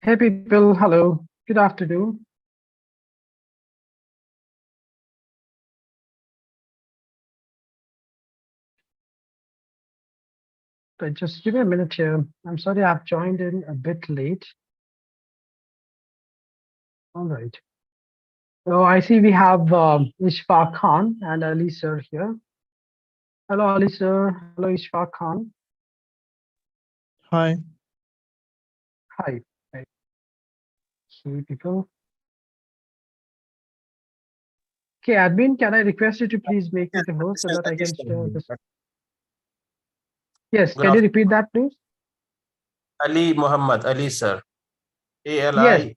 Hey people, hello, good afternoon. Just give me a minute here. I'm sorry I've joined in a bit late. All right. So I see we have Ishfaq Khan and Ali sir here. Hello, Ali sir. Hello, Ishfaq Khan. Hi. Hi. Hi. See people. Okay, admin, can I request you to please make me the host so that I can share this? Yes, Good can you afternoon, repeat that, please? Ali Muhammad, Ali sir. Yes, ALI.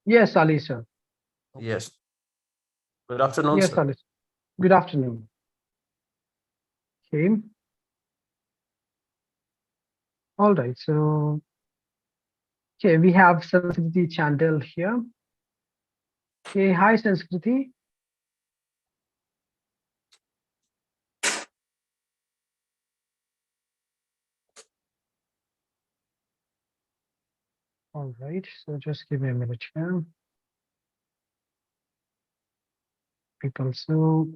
yes, Ali sir. Yes. Good afternoon, Yes, sir. Ali. Good afternoon. Okay. All right. So, okay, we have Sanskriti Chandel here. Okay, hi Sanskriti. All right, so just give me a minute here. People, so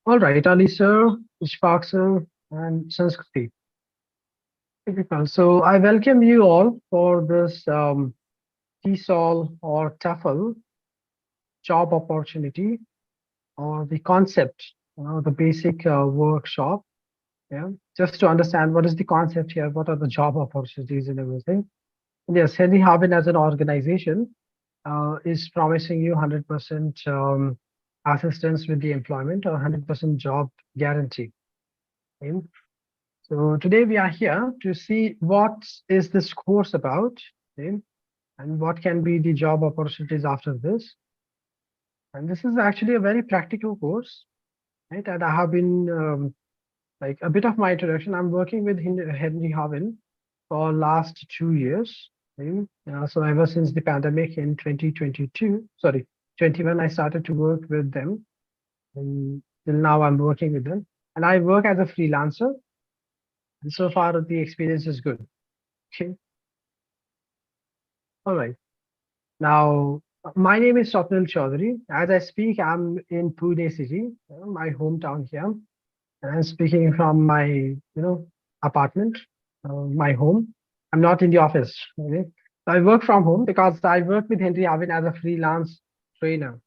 all right, Ali sir, Ishfaq sir, and Sanskriti. Okay, people, so I welcome you all for this TESOL or TEFL job opportunity or the concept, the basic workshop. Yeah, just to understand what is the concept here, what are the job opportunities and everything. And yes, Henry Harbin as an organization is promising you 100% assistance with the employment or 100% job guarantee. Okay? So today we are here to see what is this course about, okay? And what can be the job opportunities after this. And this is actually a very practical course, right? And I have been like a bit of my introduction. I'm working with Henry Harbin for last 2 years. Okay? So ever since the pandemic in 2022, sorry, 21, I started to work with them. And till now, I'm working with them. And I work as a freelancer. And so far, the experience is good. Okay. All right. Now, my name is Swapnil Chaudhary. As I speak, I'm in Pune city, my hometown here. And I'm speaking from my, apartment, my home. I'm not in the office. Okay. So I work from home because I work with Henry Harbin as a freelance trainer.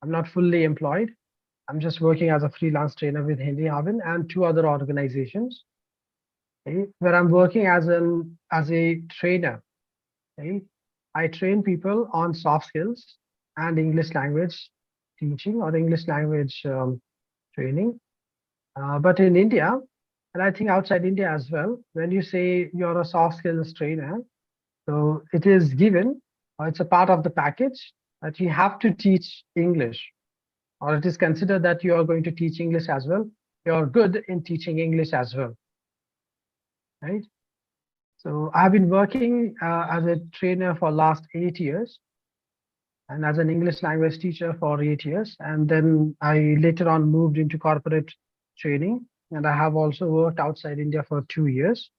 I'm not fully employed. I'm just working as a freelance trainer with Henry Harbin and two other organizations, okay, where I'm working as a trainer. Okay. I train people on soft skills and English language teaching or English language training. But in India, and I think outside India as well, when you say you're a soft skills trainer, so it is given, or it's a part of the package that you have to teach English, or it is considered that you are going to teach English as well. You're good in teaching English as well, right? So I've been working as a trainer for last 8 years and as an English language teacher for 8 years. And then I later on moved into corporate training. And I have also worked outside India for 2 years.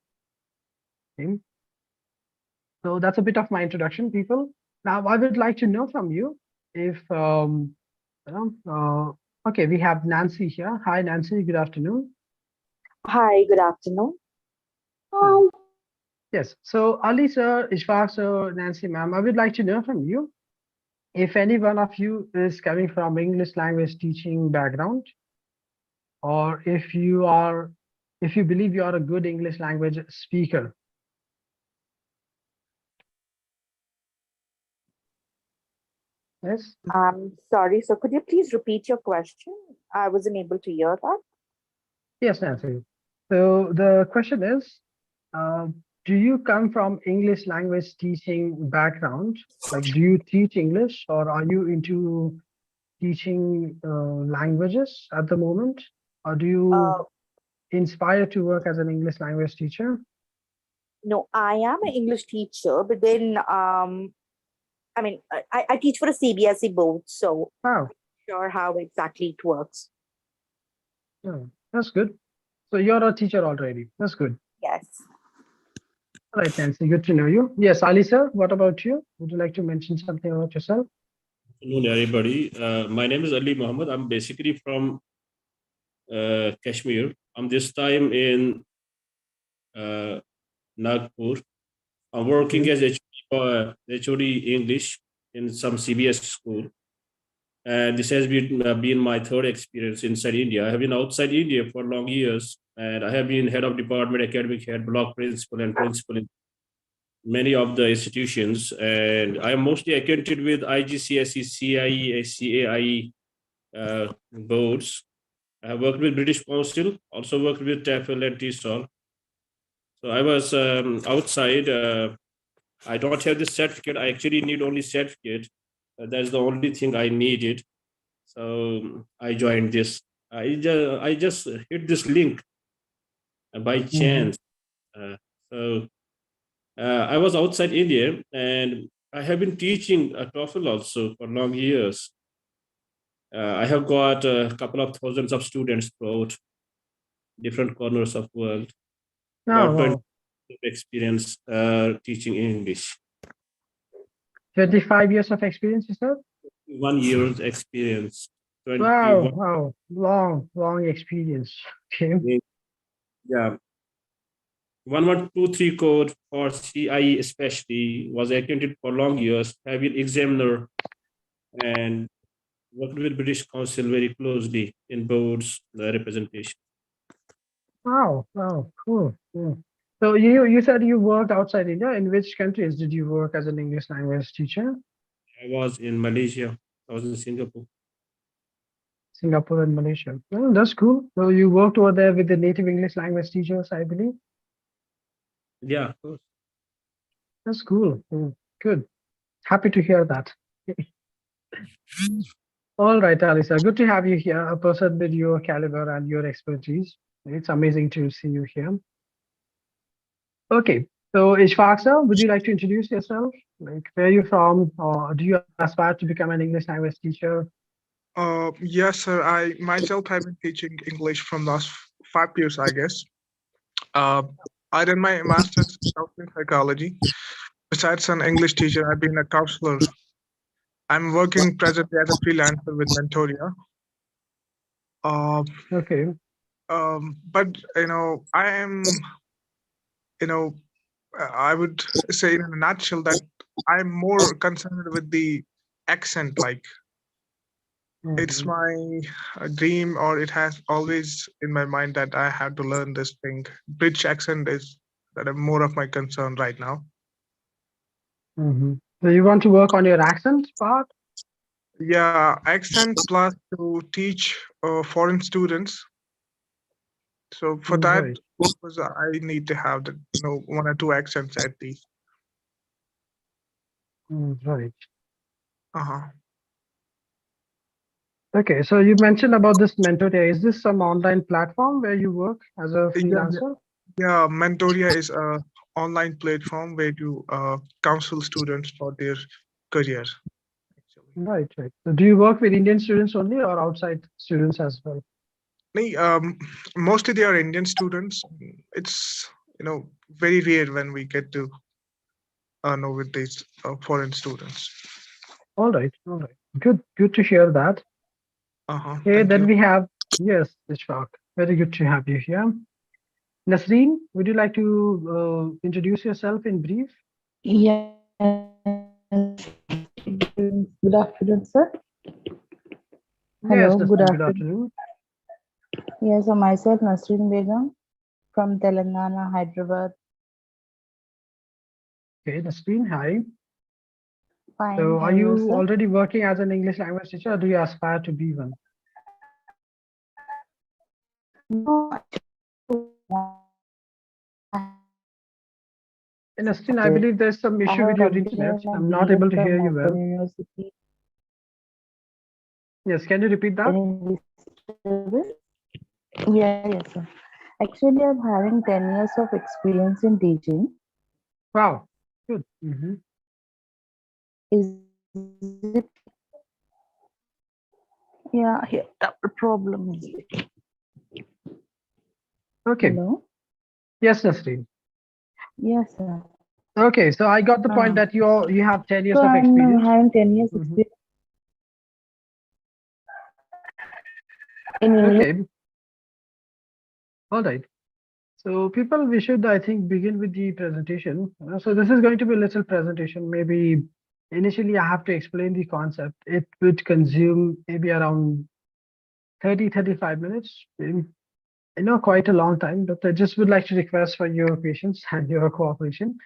Okay. So that's a bit of my introduction, people. Now I would like to know from you if, okay, we have Nancy here. Hi, Nancy. Good afternoon. Hi, good afternoon. Yes. So Ali sir, Ishfaq sir, Nancy ma'am, I would like to know from you if any one of you is coming from English language teaching background, or if you believe you are a good English language speaker. Yes. I'm sorry, so could you please repeat your question? I wasn't able to hear that. Yes, Nancy. So the question is, uh, do you come from English language teaching background? Like, do you teach English, or are you into teaching languages at the moment, or do you Uh, inspire to work as an English language teacher? no, I am an English teacher, but then I mean, I teach for a CBSE board, so Wow, I'm not sure how exactly it works. oh, that's good. So you're a teacher already. That's good. Yes. All right, Nancy, good to know you. Yes, Ali sir, what about you? Would you like to mention something about yourself? Good afternoon, everybody. My name is Ali Muhammad. I'm basically from Kashmir. I'm this time in Nagpur. I'm working as HOD English in some CBS school. And this has been my third experience inside India. I have been outside India for long years, and I have been head of department, academic head, block principal, and principal in many of the institutions. And I am mostly acquainted with IGCSE, CIE, CAIE boards. I have worked with British Council, also worked with TEFL and TESOL. So I was outside. I don't have this certificate. I actually need only certificate. That's the only thing I needed. So I joined this. I just hit this link by chance. So I was outside India, and I have been teaching a TOEFL also for long years. I have got a couple of thousands of students throughout different corners of the world. Oh, About 20 wow. experience teaching English. 25 years of experience, you said? 1 year's experience. 21. Wow, wow. Long experience. Okay. Yeah. 1123 code for CIE especially was acquainted for long years, have been examiner and worked with British Council very closely in boards representation. Wow, cool. So you said you worked outside India. In which countries did you work as an English language teacher? I was in Malaysia. I was in Singapore. Singapore and Malaysia. Well, that's cool. So you worked over there with the native English language teachers, I believe. Yeah, of course. That's cool. Good. Happy to hear that. All right, Alisa. Good to have you here. A person with your caliber and your expertise. It's amazing to see you here. Okay. So Ishfaq sir, would you like to introduce yourself? Like where are you from, or do you aspire to become an English language teacher? Yes, sir. I myself have been teaching English from last 5 years, I guess. I did my master's in psychology. Besides an English teacher, I've been a counselor. I'm working presently as a freelancer with Mentoria. Uh, Okay. but I am, I would say in a nutshell that I'm more concerned with the accent. Like it's my dream, or it has always in my mind that I have to learn this thing. British accent is more of my concern right now. So you want to work on your accent part? Yeah, accent plus to teach foreign students. So for that, Right. purpose, I need to have the one or two accents at least. Right. Uh-huh. Okay, so you mentioned about this Mentoria. Is this some online platform where you work as a freelancer? Yeah, Mentoria is a online platform where you counsel students for their career. Actually. Right. So do you work with Indian students only or outside students as well? Mostly they are Indian students. It's very rare when we get to know with these foreign students. All right. Good to hear that. Okay, Thank then you. we have, yes, Ishfaq. Very good to have you here. Nasreen, would you like to introduce yourself in brief? Yes. Good afternoon, sir. Yes, Hello, good Nasreen, good afternoon. afternoon. Yes, so myself, Nasreen Begum from Telangana, Hyderabad. Okay, Nasreen, hi. Fine, So how are are you, you sir? already working as an English language teacher or do you aspire to be one? No, Nasreen, I believe there's some I issue have with your completed internet. my I'm not BA able to hear from you Open well. University. Yes, can you repeat that? Can you listen? Yes, sir. Actually, I'm having 10 years of experience in teaching. Wow, good. Is it? Yeah, here, the problem is. Okay. Hello. Yes, Nasreen. Yes, sir. Okay, so I got the point Ah. that you have 10 years So of I'm experience. having 10 years Mhm. experience in English. Okay, all right. So people, we should, I think, begin with the presentation. So this is going to be a little presentation. Maybe initially I have to explain the concept. It would consume maybe around 35 minutes. I know quite a long time, but I just would like to request for your patience and your cooperation.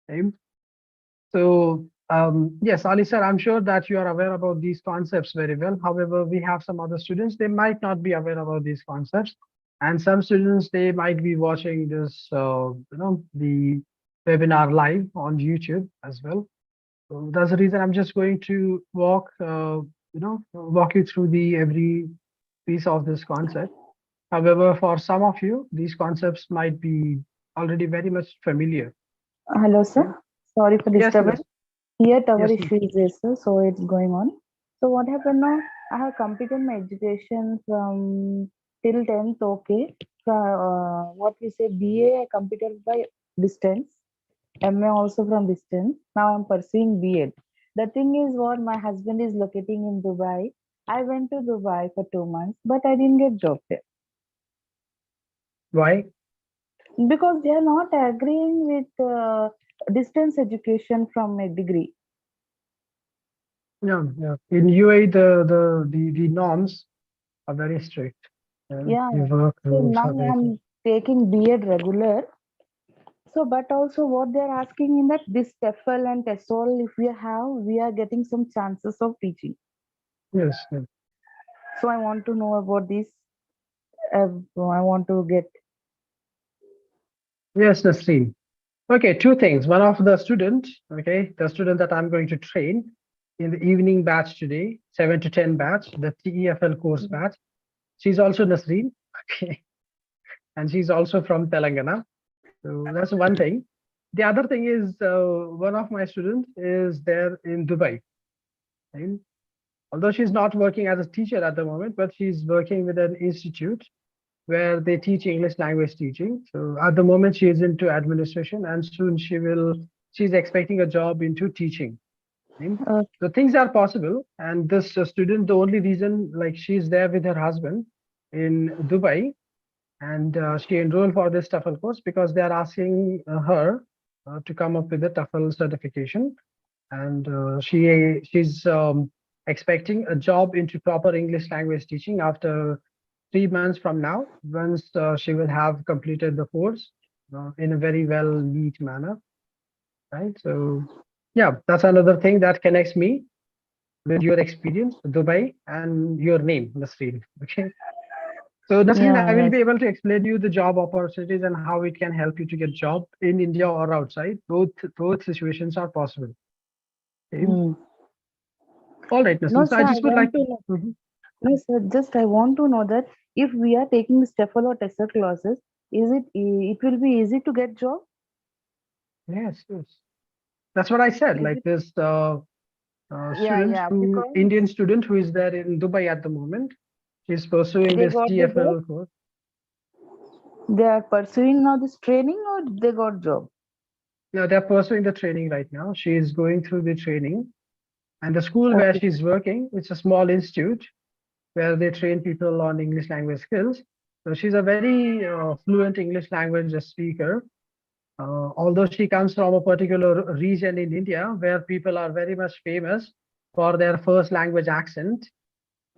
Okay. So yes, Ali sir, I'm sure that you are aware about these concepts very well. However, we have some other students, they might not be aware about these concepts. And some students, they might be watching this, the webinar live on YouTube as well. So that's the reason I'm just going to walk you through the every piece of this concept. However, for some of you, these concepts might be already very much familiar. Hello, Okay? sir. Sorry for Yes, disturbance. Here, tower yes, issue is there, sir. So it's going on. So what happened now? I have completed my education from till 10th. Okay. What we say, BA I completed by distance. MA also from distance. Now I'm pursuing B.Ed. The thing is, what my husband is locating in Dubai. I went to Dubai for 2 months, but I didn't get job there Why? because they are not agreeing with distance education from a degree. Yeah, yeah. In UAE, the norms are very strict. Yeah. The work So rules now are very strict. I'm taking B.Ed regular. So, but also what they're asking in that this TEFL and TESOL, if we have, we are getting some chances of teaching. Yes, yes. So I want to know about this. I want to get. Yes, Nasreen. Okay, two things. One of the student, okay, the student that I'm going to train in the evening batch today, 7 to 10 batch, the TEFL course batch. She's also Nasreen, okay, and she's also from Telangana. So that's one thing. The other thing is one of my students is there in Dubai. Right? Although she's not working as a teacher at the moment, but she's working with an institute where they teach English language teaching. So at the moment she is into administration, and soon she's expecting a job into teaching. Right? Uh, So things are possible. And this student, the only reason, like, she's there with her husband in Dubai, and she enrolled for this TEFL course because they are asking her to come up with a TEFL certification, and she's expecting a job into proper English language teaching after 3 months from now, once she will have completed the course in a very well neat manner, right? So yeah, that's another thing that connects me with your experience, Dubai, and your name, Nasreen. Okay. So Nasreen, I yeah, will yes. be able to explain you the job opportunities and how it can help you to get job in India or outside. Both situations are possible. Okay. Hmm. All right, No, Nasreen. So I sir, I just would like want to. to know. Mhm. No, sir, just I want to know that if we are taking this TEFL or TESOL classes, it will be easy to get job? Yes, yes. That's what I said. Is Like it? this Yeah, student, yeah, who because Indian student who is there in Dubai at the moment. She's pursuing they this got the job. TEFL course. They are pursuing now this training or they got job. No, they're pursuing the training right now. She is going through the training, and the school where Okay. she's working, it's a small institute where they train people on English language skills. So she's a very fluent English language speaker. Although she comes from a particular region in India where people are very much famous for their first language accent,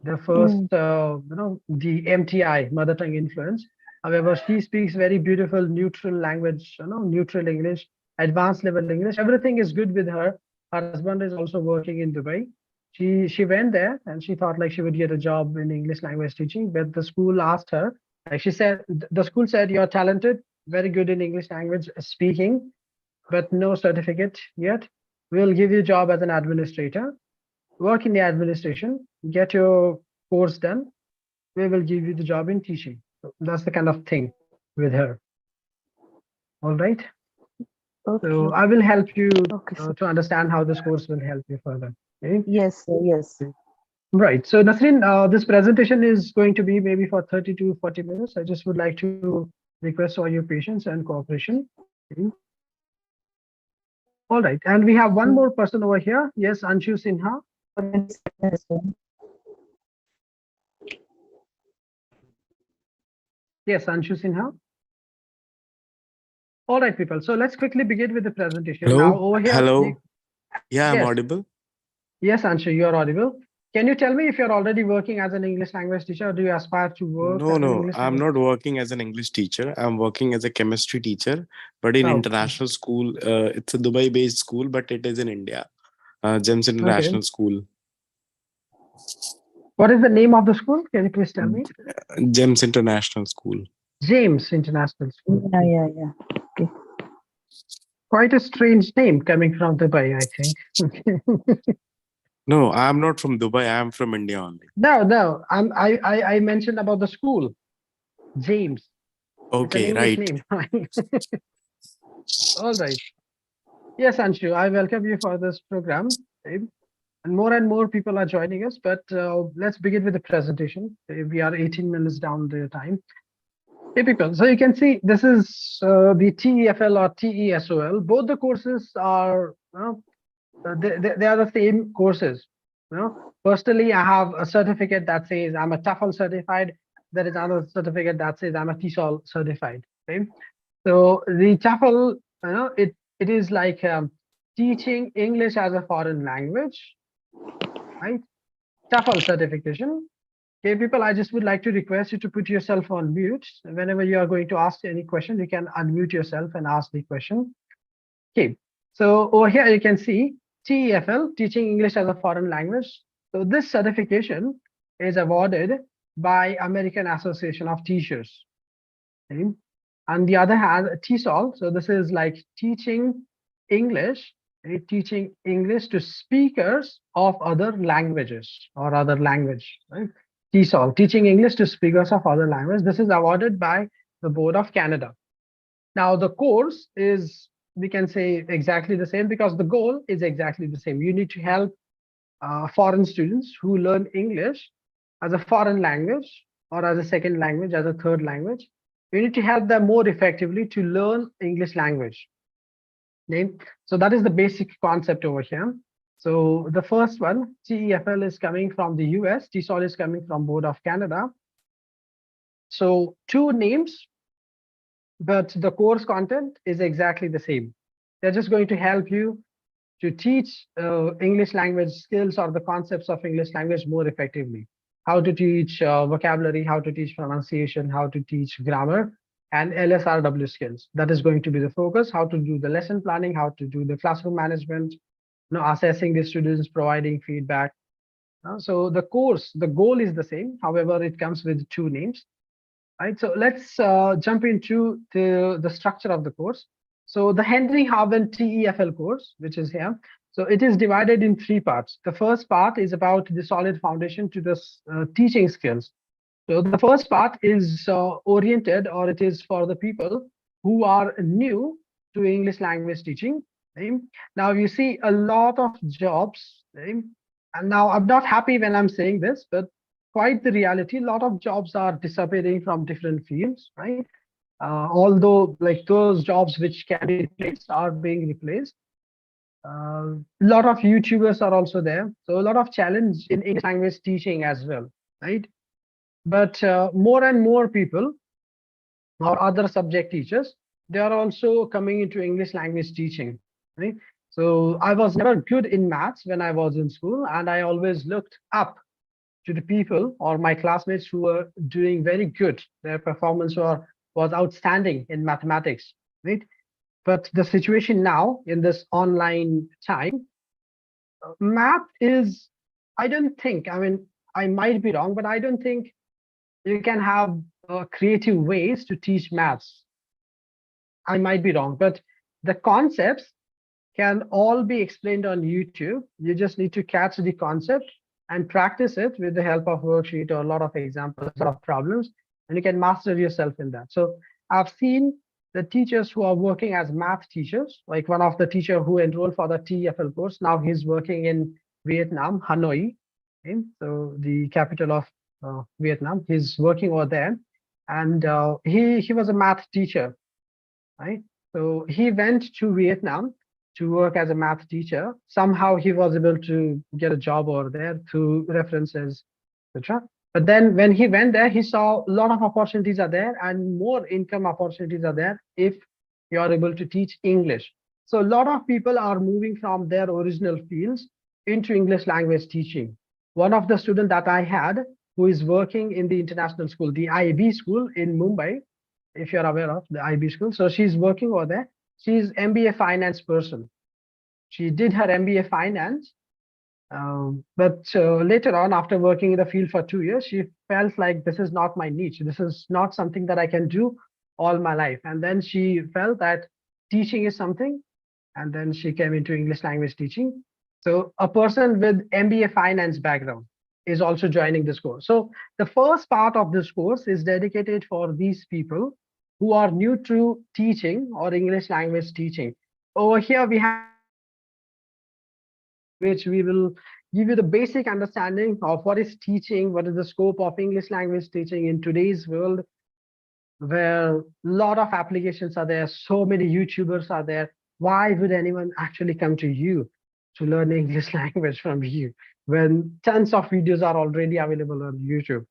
the first, Mm. the MTI, mother tongue influence. However, she speaks very beautiful, neutral language, neutral English, advanced level English. Everything is good with her. Her husband is also working in Dubai. She went there and she thought like she would get a job in English language teaching, but the school asked her, like she said, the school said, "You're talented, very good in English language speaking, but no certificate yet. We'll give you a job as an administrator. Work in the administration, get your course done. We will give you the job in teaching." So that's the kind of thing with her. All right. Okay. So I will help you Okay, sir. to understand how this course will help you further. Okay. Yes, sir. Yes. Right. So Nasreen, this presentation is going to be maybe for 30 to 40 minutes. I just would like to Request for your patience and cooperation. Okay. All right, and we have one more person over here. Yes, Anshu Sinha. Yes, Anshu Sinha. All right, people. So let's quickly begin with the presentation. Hello? Now over here. Hello? Yeah, I'm Yes. audible. Yes, Anshu, you are audible. Can you tell me if you're already working as an English language teacher, or do you aspire to work as an No, English I'm language? not working as an English teacher. I'm working as a chemistry teacher, but in Oh, international school. It's a Dubai-based school, but it is in India. GEMS okay. International School. What is the name of the school? Can you please tell me? GEMS International School. James International School. Yeah. Okay. Quite a strange name coming from Dubai, I think. No, I'm not from Dubai. I'm from India only. No. I mentioned about the school, James. It's an Okay, English right. name. All right. Yes, Anshu, I welcome you for this program. Okay. And more people are joining us, but let's begin with the presentation. We are 18 minutes down the time. Hey, people. So you can see this is the TEFL or TESOL. Both the courses are, they are the same courses. Personally, I have a certificate that says I'm a TEFL certified. There is another certificate that says I'm a TESOL certified. Okay. So the TEFL, it is like teaching English as a foreign language, right? TEFL certification. Okay, people, I just would like to request you to put yourself on mute. Whenever you are going to ask any question, you can unmute yourself and ask the question. Okay, so over here you can see TEFL, Teaching English as a Foreign Language. So this certification is awarded by American Association of Teachers. Okay. On the other hand, TESOL, so this is like teaching English, teaching English to speakers of other languages or other language, right? TESOL, teaching English to speakers of other language. This is awarded by the Board of Canada. Now the course is, we can say, exactly the same because the goal is exactly the same. You need to help foreign students who learn English as a foreign language or as a second language, as a third language. You need to help them more effectively to learn English language. Okay? So that is the basic concept over here. So the first one, TEFL, is coming from the US, TESOL is coming from Board of Canada. So two names, but the course content is exactly the same. They're just going to help you to teach English language skills or the concepts of English language more effectively. How to teach vocabulary, how to teach pronunciation, how to teach grammar, and LSRW skills. That is going to be the focus, how to do the lesson planning, how to do the classroom management, assessing the students, providing feedback. So the course, the goal is the same. However, it comes with two names. Right, so let's jump into the structure of the course. So the Henry Harvin TEFL course, which is here, so it is divided in three parts. The first part is about the solid foundation to the teaching skills. So the first part is oriented, or it is for the people who are new to English language teaching. Right? Now you see a lot of jobs, right? And now I'm not happy when I'm saying this, but quite the reality, a lot of jobs are disappearing from different fields, right? Although like those jobs which can be replaced are being replaced. A lot of YouTubers are also there. So a lot of challenge in English language teaching as well, right? But more and more people or other subject teachers, they are also coming into English language teaching, right? So I was never good in maths when I was in school, and I always looked up to the people or my classmates who were doing very good. Their performance was outstanding in mathematics, right? But the situation now in this online time, math is, I don't think, I mean, I might be wrong, but I don't think you can have creative ways to teach maths. I might be wrong, but the concepts can all be explained on YouTube. You just need to catch the concept and practice it with the help of worksheet or a lot of examples, a lot of problems, and you can master yourself in that. So I've seen the teachers who are working as math teachers, like one of the teacher who enrolled for the TEFL course. Now he's working in Vietnam, Hanoi, okay? So the capital of Vietnam. He's working over there. and he was a math teacher, right? So he went to Vietnam to work as a math teacher. Somehow he was able to get a job over there through references, etc. But then when he went there, he saw a lot of opportunities are there and more income opportunities are there if you are able to teach English. So a lot of people are moving from their original fields into English language teaching. One of the students that I had who is working in the international school, the IB school in Mumbai, if you're aware of the IB school. So she's working over there. She's MBA finance person. She did her MBA finance, but later on, after working in the field for 2 years, she felt like this is not my niche. This is not something that I can do all my life. And then she felt that teaching is something, and then she came into English language teaching. So a person with MBA finance background is also joining this course. So the first part of this course is dedicated for these people who are new to teaching or English language teaching. Over here, we have which we will give you the basic understanding of what is teaching, what is the scope of English language teaching in today's world, where a lot of applications are there, so many YouTubers are there. Why would anyone actually come to you to learn English language from you when tons of videos are already available on YouTube?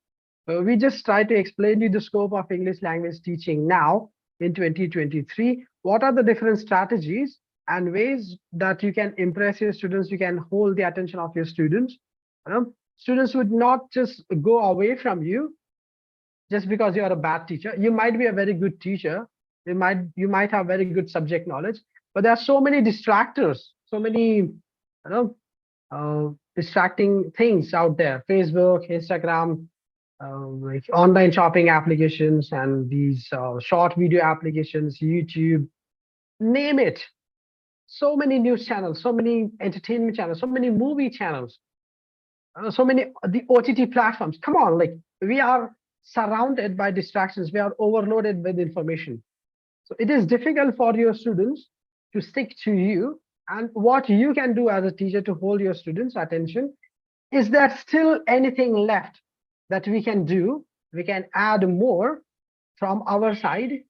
So we just try to explain you the scope of English language teaching now in 2023. What are the different strategies and ways that you can impress your students, you can hold the attention of your students. Students would not just go away from you just because you are a bad teacher. You might be a very good teacher. You might have very good subject knowledge, but there are so many distractors, so many distracting things out there. Facebook, Instagram, like online shopping applications and these short video applications, YouTube, name it. So many news channels, so many entertainment channels, so many movie channels, so many the OTT platforms. Come on, like we are surrounded by distractions. We are overloaded with information. So it is difficult for your students to stick to you. And what you can do as a teacher to hold your students' attention, is there still anything left that we can do? We can add more from our side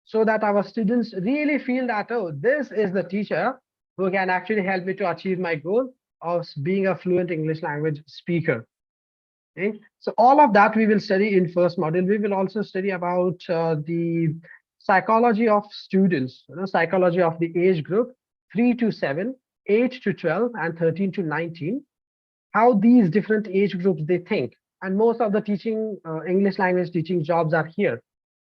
so that our students really feel that, oh, this is the teacher who can actually help me to achieve my goal of being a fluent English language speaker. Okay, so all of that we will study in first module. We will also study about the psychology of students, psychology of the age group 3 to 7, 8 to 12, and 13 to 19. How these different age groups they think, and most of the teaching English language teaching jobs are here.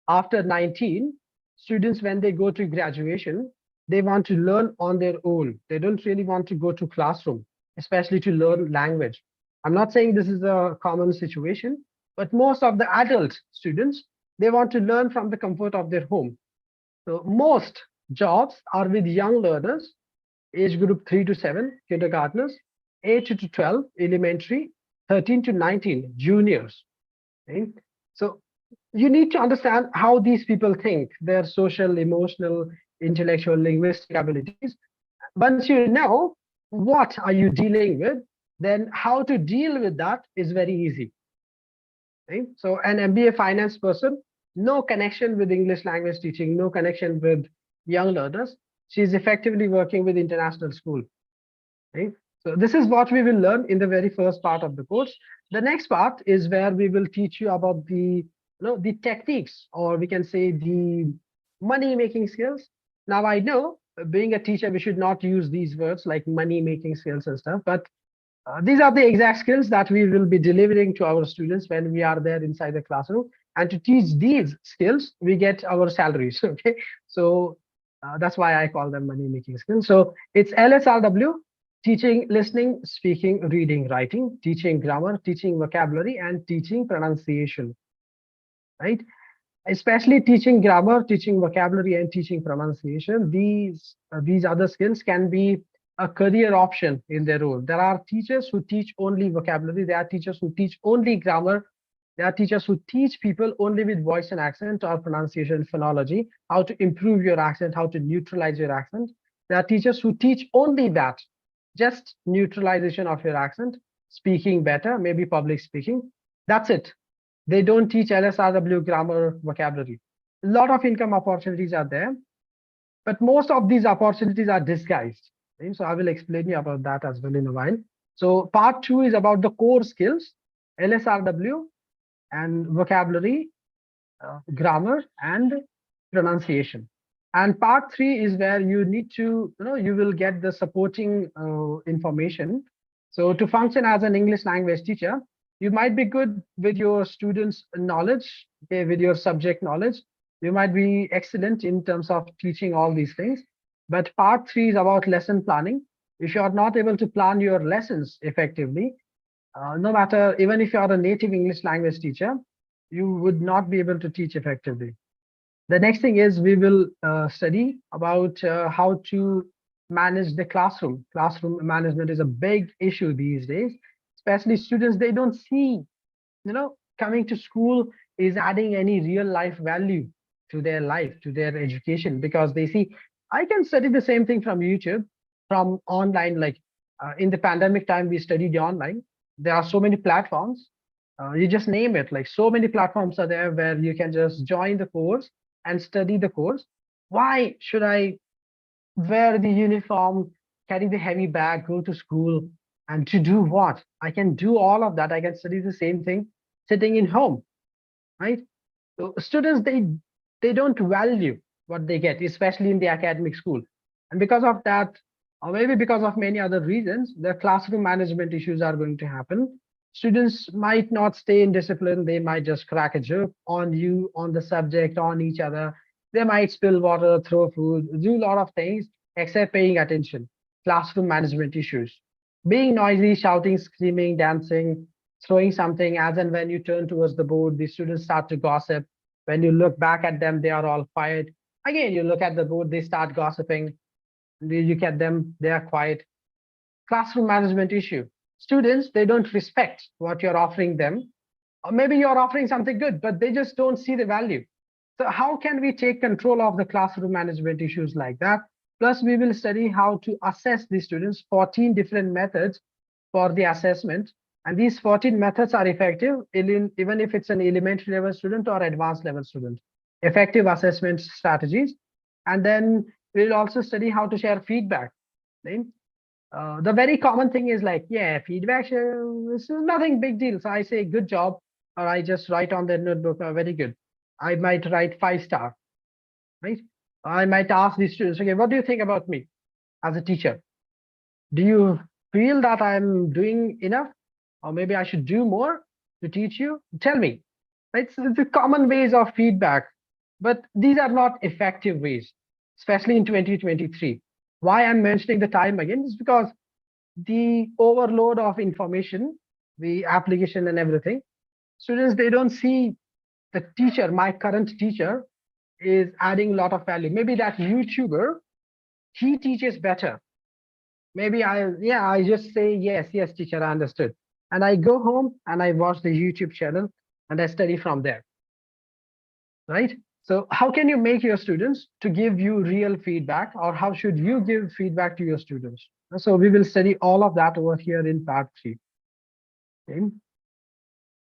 After 19, students, when they go to graduation, they want to learn on their own. They don't really want to go to classroom, especially to learn language. I'm not saying this is a common situation, but most of the adult students, they want to learn from the comfort of their home. So most jobs are with young learners, age group 3 to 7, kindergartners, 8 to 12, elementary, 13 to 19, juniors. Okay? So you need to understand how these people think, their social, emotional, intellectual, linguistic abilities. Once you know what are you dealing with, then how to deal with that is very easy. Okay? So an MBA finance person, no connection with English language teaching, no connection with young learners. She's effectively working with international school. Okay? So this is what we will learn in the very first part of the course. The next part is where we will teach you about the the techniques, or we can say the money making skills. Now I know, being a teacher, we should not use these words like money making skills and stuff, but these are the exact skills that we will be delivering to our students when we are there inside the classroom. And to teach these skills, we get our salaries. Okay, so that's why I call them money making skills. So it's LSRW: teaching listening, speaking, reading, writing, teaching grammar, teaching vocabulary, and teaching pronunciation. Right? Especially teaching grammar, teaching vocabulary, and teaching pronunciation. These other skills can be a career option in their role. There are teachers who teach only vocabulary. There are teachers who teach only grammar. There are teachers who teach people only with voice and accent or pronunciation phonology, how to improve your accent, how to neutralize your accent. There are teachers who teach only that, just neutralization of your accent, speaking better, maybe public speaking. That's it. they don't teach LSRW, grammar, vocabulary. A lot of income opportunities are there, but most of these opportunities are disguised. Okay, so I will explain you about that as well in a while. So part 2 is about the core skills, LSRW and vocabulary, grammar and pronunciation. And part 3 is where you need to, you will get the supporting information. So to function as an English language teacher, you might be good with your students' knowledge, okay, with your subject knowledge. You might be excellent in terms of teaching all these things. But part 3 is about lesson planning. If you are not able to plan your lessons effectively, no matter, even if you are a native English language teacher, you would not be able to teach effectively. The next thing is we will study about how to manage the classroom. Classroom management is a big issue these days, especially students, they don't see, coming to school is adding any real life value to their life, to their education, because they see, I can study the same thing from YouTube, from online, like in the pandemic time, we studied online. There are so many platforms. You just name it, like so many platforms are there where you can just join the course and study the course. Why should I wear the uniform, carry the heavy bag, go to school, and to do what? I can do all of that. I can study the same thing sitting in home, right? So students, they don't value what they get, especially in the academic school. And because of that, or maybe because of many other reasons, the classroom management issues are going to happen. Students might not stay in discipline. They might just crack a joke on you, on the subject, on each other. They might spill water, throw food, do a lot of things except paying attention. Classroom management issues. Being noisy, shouting, screaming, dancing, throwing something, as and when you turn towards the board, the students start to gossip. When you look back at them, they are all quiet. Again, you look at the board, they start gossiping. You look at them, they are quiet. Classroom management issue. Students, they don't respect what you're offering them. Or maybe you're offering something good, but they just don't see the value. So how can we take control of the classroom management issues like that? Plus, we will study how to assess the students, 14 different methods for the assessment. And these 14 methods are effective, even if it's an elementary level student or advanced level student. Effective assessment strategies. And then we'll also study how to share feedback. Right? The very common thing is like, yeah, feedback is nothing big deal. So I say good job, or I just write on the notebook, very good. I might write 5-star, right? I might ask the students, okay, what do you think about me as a teacher? Do you feel that I'm doing enough? Or maybe I should do more to teach you? Tell me. It's the common ways of feedback, but these are not effective ways, especially in 2023. Why I'm mentioning the time again is because the overload of information, the application and everything, students, they don't see the teacher, my current teacher, is adding a lot of value. Maybe that YouTuber, he teaches better. Maybe I just say, yes, teacher, I understood. And I go home and I watch the YouTube channel and I study from there, right? So how can you make your students to give you real feedback, or how should you give feedback to your students? So we will study all of that over here in part 3. Okay.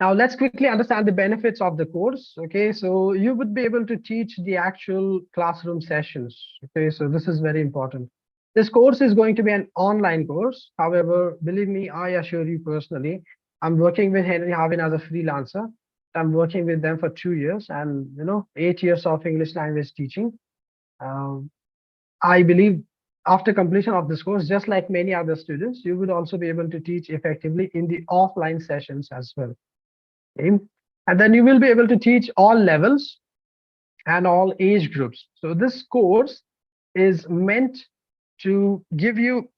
Now let's quickly understand the benefits of the course. Okay, so you would be able to teach the actual classroom sessions. Okay, so this is very important. This course is going to be an online course. However, believe me, I assure you personally, I'm working with Henry Harvin as a freelancer. I'm working with them for 2 years and 8 years of English language teaching. I believe after completion of this course, just like many other students, you would also be able to teach effectively in the offline sessions as well. Okay? And then you will be able to teach all levels and all age groups. So this course is meant to give you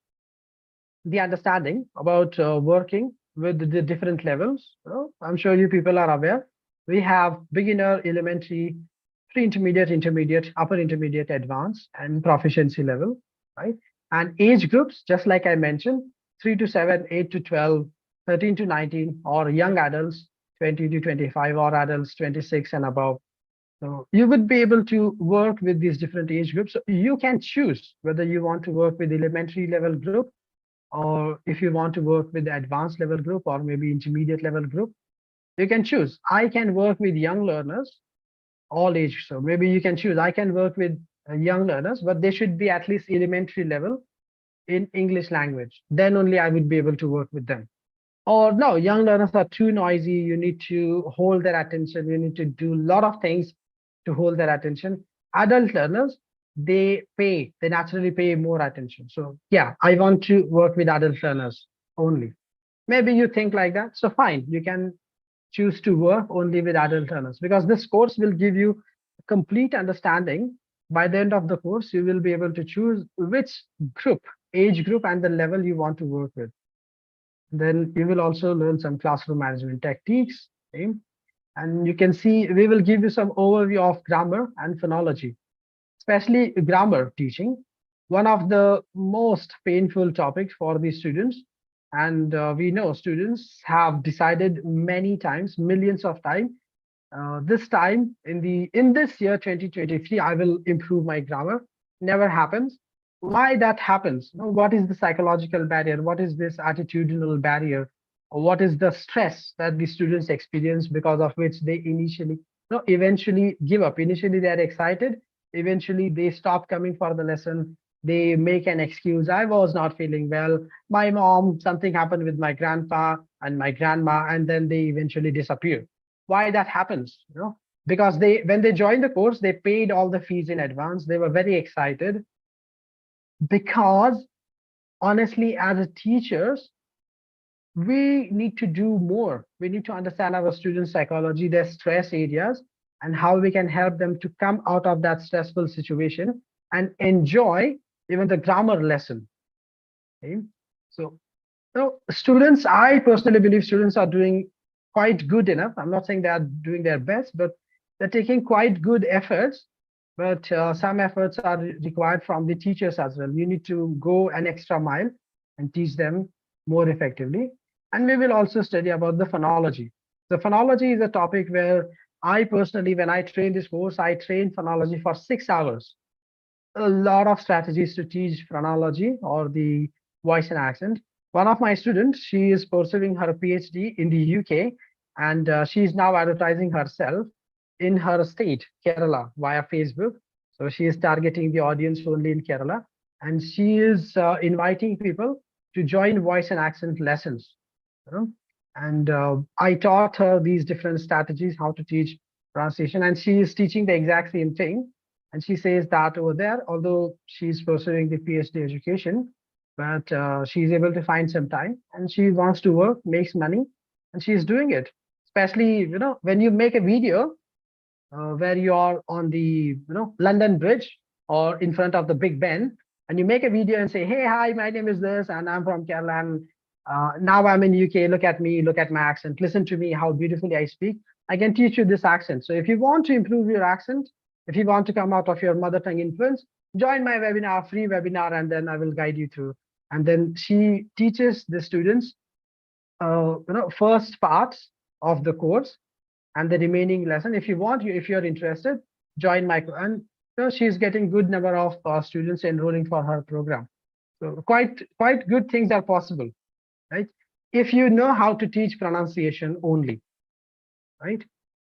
the understanding about working with the different levels. I'm sure you people are aware. We have beginner, elementary, pre-intermediate, upper intermediate, advanced, and proficiency level, right? And age groups, just like I mentioned, 3 to 7, 8 to 12, 13 to 19, or young adults, 20 to 25, or adults 26 and above. So you would be able to work with these different age groups. So you can choose whether you want to work with elementary level group, or if you want to work with the advanced level group, or maybe intermediate level group. You can choose. I can work with young learners, all age. So maybe you can choose. I can work with young learners, but they should be at least elementary level in English language. Then only I would be able to work with them. Or no, young learners are too noisy. You need to hold their attention. You need to do a lot of things to hold their attention. Adult learners, they naturally pay more attention. So yeah, I want to work with adult learners only. Maybe you think like that. So fine, you can choose to work only with adult learners, because this course will give you a complete understanding. By the end of the course, you will be able to choose which group, age group, and the level you want to work with. Then you will also learn some classroom management techniques. Okay? And you can see we will give you some overview of grammar and phonology, especially grammar teaching, one of the most painful topics for the students. And we know students have decided many times, millions of times, this time in this year 2023, I will improve my grammar. Never happens. Why that happens? What is the psychological barrier? What is this attitudinal barrier? Or what is the stress that the students experience, because of which they initially, no, eventually give up? Initially they are excited, eventually they stop coming for the lesson. They make an excuse. I was not feeling well. My mom, something happened with my grandpa and my grandma, and then they eventually disappear. Why that happens? Because when they joined the course, they paid all the fees in advance. They were very excited, because honestly, as teachers, we need to do more. We need to understand our students' psychology, their stress areas, and how we can help them to come out of that stressful situation and enjoy even the grammar lesson. Okay? So students, I personally believe students are doing quite good enough. I'm not saying they are doing their best, but they're taking quite good efforts. But some efforts are required from the teachers as well. You need to go an extra mile and teach them more effectively. And we will also study about the phonology. The phonology is a topic where I personally, when I train this course, I train phonology for 6 hours. A lot of strategies to teach phonology, or the voice and accent. One of my students, she is pursuing her PhD in the UK, and she is now advertising herself in her state, Kerala, via Facebook. So she is targeting the audience only in Kerala, and she is inviting people to join voice and accent lessons. And I taught her these different strategies, how to teach pronunciation, and she is teaching the exact same thing. And she says that over there, although she's pursuing the PhD education, but she's able to find some time, and she wants to work, makes money, and she's doing it. Especially, when you make a video where you are on the, London Bridge or in front of the Big Ben, and you make a video and say, hey, hi, my name is this, and I'm from Kerala, and now I'm in UK. Look at me, look at my accent, listen to me, how beautifully I speak. I can teach you this accent. So if you want to improve your accent, if you want to come out of your mother tongue influence, join my webinar, free webinar, and then I will guide you through. And then she teaches the students, first parts of the course, and the remaining lesson. If you're interested, join my, and she's getting good number of students enrolling for her program. So quite good things are possible, right? If you know how to teach pronunciation only, right?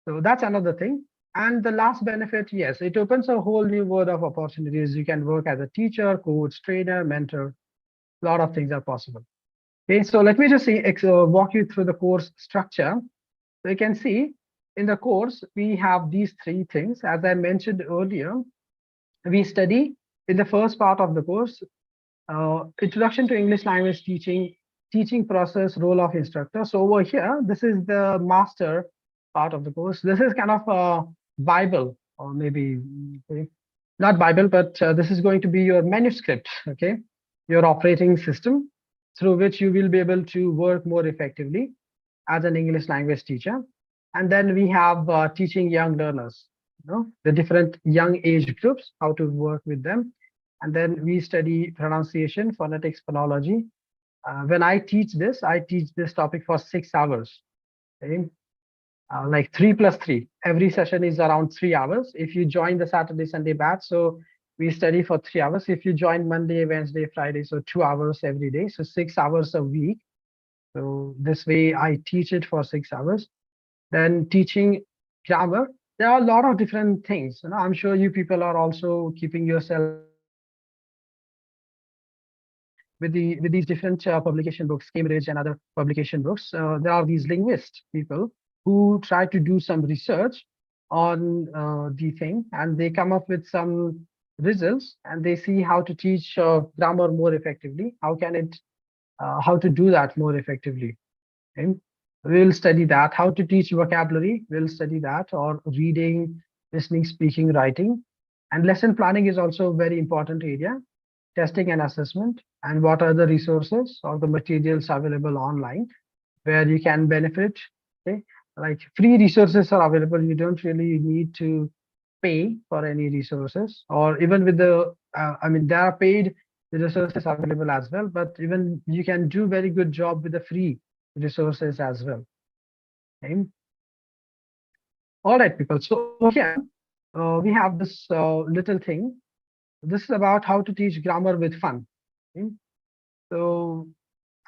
So that's another thing. And the last benefit, yes, it opens a whole new world of opportunities. You can work as a teacher, coach, trainer, mentor. A lot of things are possible. Okay, so let me just walk you through the course structure. So you can see in the course, we have these 3 things. As I mentioned earlier, we study in the first part of the course, Introduction to English Language Teaching Process, Role of Instructor. So over here, this is the master part of the course. This is kind of a Bible, or maybe not Bible, but this is going to be your manuscript, okay? Your operating system through which you will be able to work more effectively as an English language teacher. And then we have teaching young learners, the different young age groups, how to work with them. And then we study pronunciation, phonetics, phonology. When I teach this topic for 6 hours. Okay? Like 3 plus 3. Every session is around 3 hours. If you join the Saturday, Sunday batch, so we study for 3 hours. If you join Monday, Wednesday, Friday, so 2 hours every day. So 6 hours a week. So this way I teach it for 6 hours. then teaching grammar. There are a lot of different things. I'm sure you people are also keeping yourself with these different publication books, Cambridge and other publication books. There are these linguist people who try to do some research on the thing, and they come up with some results, and they see how to teach grammar more effectively. How to do that more effectively. Okay? We'll study that. How to teach vocabulary, we'll study that, or reading, listening, speaking, writing. And lesson planning is also a very important area. Testing and assessment, and what are the resources or the materials available online where you can benefit. Okay, like free resources are available. You don't really need to pay for any resources, or even with the there are paid resources available as well, but even you can do very good job with the free resources as well. Okay. All right, people. So here we have this little thing. This is about how to teach grammar with fun. Okay. So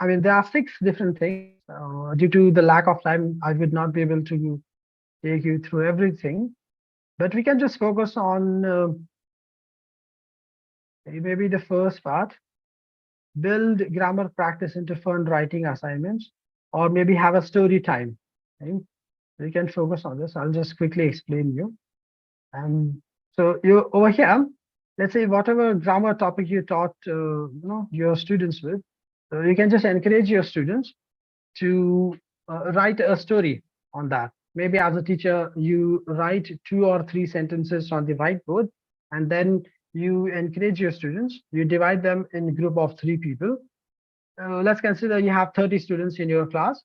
there are 6 different things. Due to the lack of time, I would not be able to take you through everything, but we can just focus on maybe the first part. Build grammar practice into fun writing assignments, or maybe have a story time. Okay? We can focus on this. I'll just quickly explain you. And so you over here, let's say whatever grammar topic you taught your students with, so you can just encourage your students to write a story on that. Maybe as a teacher, you write 2 or 3 sentences on the whiteboard, and then you encourage your students. You divide them in a group of 3 people. Let's consider you have 30 students in your class.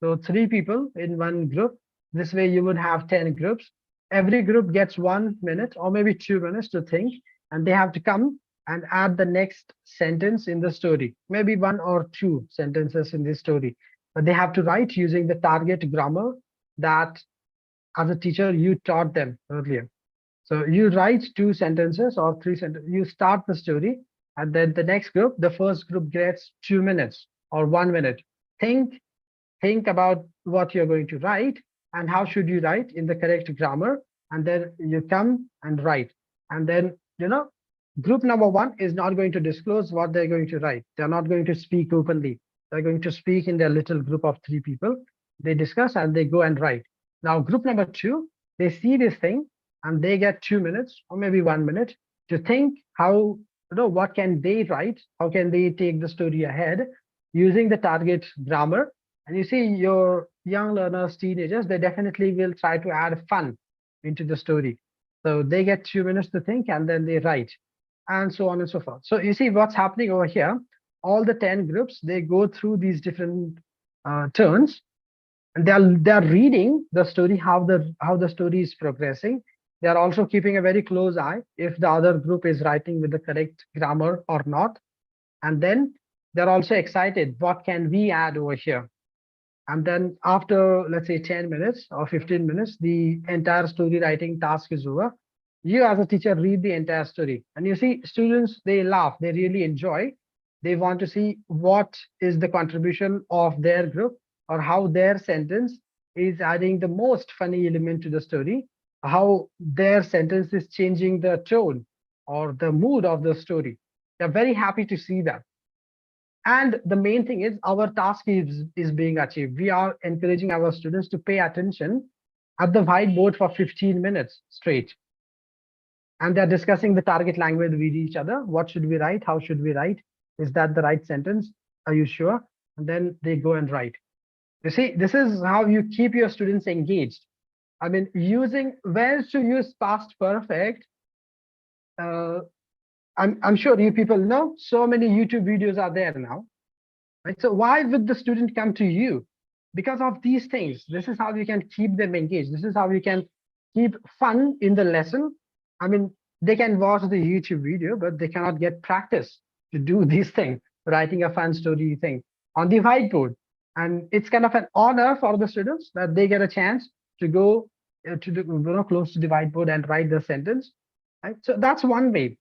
So 3 people in one group. This way you would have 10 groups. Every group gets 1 minute or maybe 2 minutes to think, and they have to come and add the next sentence in the story, maybe 1 or 2 sentences in this story. But they have to write using the target grammar that as a teacher you taught them earlier. So you write 2 sentences or 3 sentences, you start the story, and then the next group, the first group gets 2 minutes or 1 minute. Think about what you're going to write and how should you write in the correct grammar, and then you come and write. And then, group number 1 is not going to disclose what they're going to write. They're not going to speak openly. They're going to speak in their little group of 3 people. They discuss and they go and write. Now, group number 2, they see this thing and they get 2 minutes or maybe 1 minute to think how, what can they write? How can they take the story ahead using the target grammar? And you see your young learners, teenagers, they definitely will try to add fun into the story. So they get 2 minutes to think and then they write, and so on and so forth. So you see what's happening over here. All the 10 groups, they go through these different turns, and they're reading the story, how the story is progressing. They're also keeping a very close eye if the other group is writing with the correct grammar or not. And then they're also excited, what can we add over here? And then after, let's say 10 minutes or 15 minutes, the entire story writing task is over. You as a teacher read the entire story, and you see students, they laugh, they really enjoy. They want to see what is the contribution of their group, or how their sentence is adding the most funny element to the story, how their sentence is changing the tone or the mood of the story. They're very happy to see that. And the main thing is our task is being achieved. We are encouraging our students to pay attention at the whiteboard for 15 minutes straight. And they're discussing the target language with each other. What should we write? How should we write? Is that the right sentence? Are you sure? And then they go and write. You see, this is how you keep your students engaged. Using where to use past perfect. I'm sure you people know so many YouTube videos are there now, right? So why would the student come to you? Because of these things. This is how you can keep them engaged. This is how you can keep fun in the lesson. They can watch the YouTube video, but they cannot get practice to do these things, writing a fun story thing on the whiteboard. And it's kind of an honor for the students that they get a chance to go to the close to the whiteboard and write the sentence, right? So that's one way,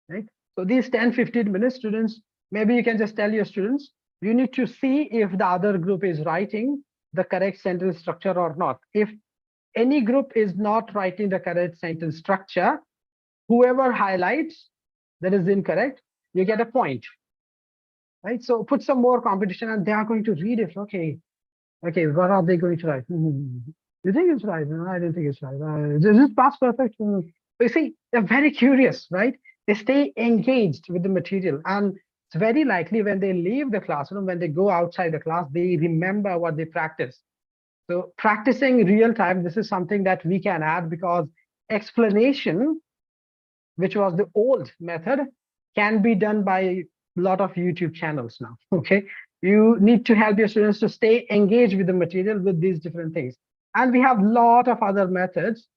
right? So these 10-15 minutes, students, maybe you can just tell your students, you need to see if the other group is writing the correct sentence structure or not. If any group is not writing the correct sentence structure, whoever highlights that is incorrect, you get a point. Right? So put some more competition and they are going to read it. Okay, what are they going to write? You think it's right? No, I don't think it's right. Just past perfect. You see, they're very curious, right? They stay engaged with the material, and it's very likely when they leave the classroom, when they go outside the class, they remember what they practiced. So practicing real time, this is something that we can add, because explanation, which was the old method, can be done by a lot of YouTube channels now. Okay, you need to help your students to stay engaged with the material with these different things. And we have a lot of other methods.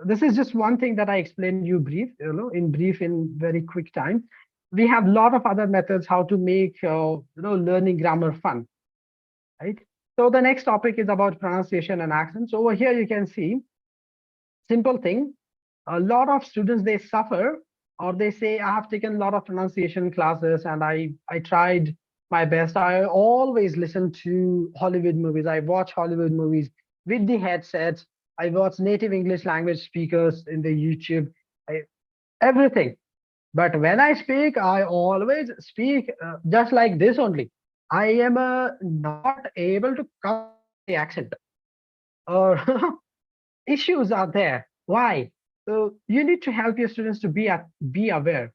This is just one thing that I explained you brief, in very quick time. We have a lot of other methods how to make learning grammar fun, right? So the next topic is about pronunciation and accents. Over here you can see simple thing. A lot of students, they suffer, or they say, I have taken a lot of pronunciation classes and I tried my best. I always listen to Hollywood movies. I watch Hollywood movies with the headsets. I watch native English language speakers in the YouTube, everything. But when I speak, I always speak just like this only. I am not able to cover the accent, or issues are there. Why? So you need to help your students to be aware.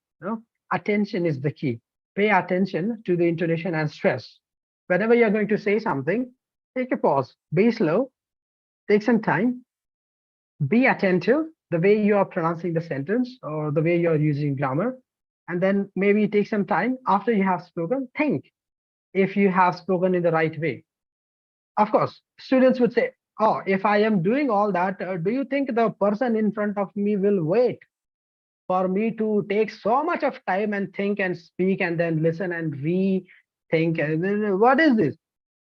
Attention is the key. Pay attention to the intonation and stress. Whenever you're going to say something, take a pause, be slow, take some time, be attentive the way you are pronouncing the sentence or the way you're using grammar. And then maybe take some time after you have spoken, think if you have spoken in the right way. Of course, students would say, oh, if I am doing all that, do you think the person in front of me will wait for me to take so much of time and think and speak and then listen and rethink? And what is this?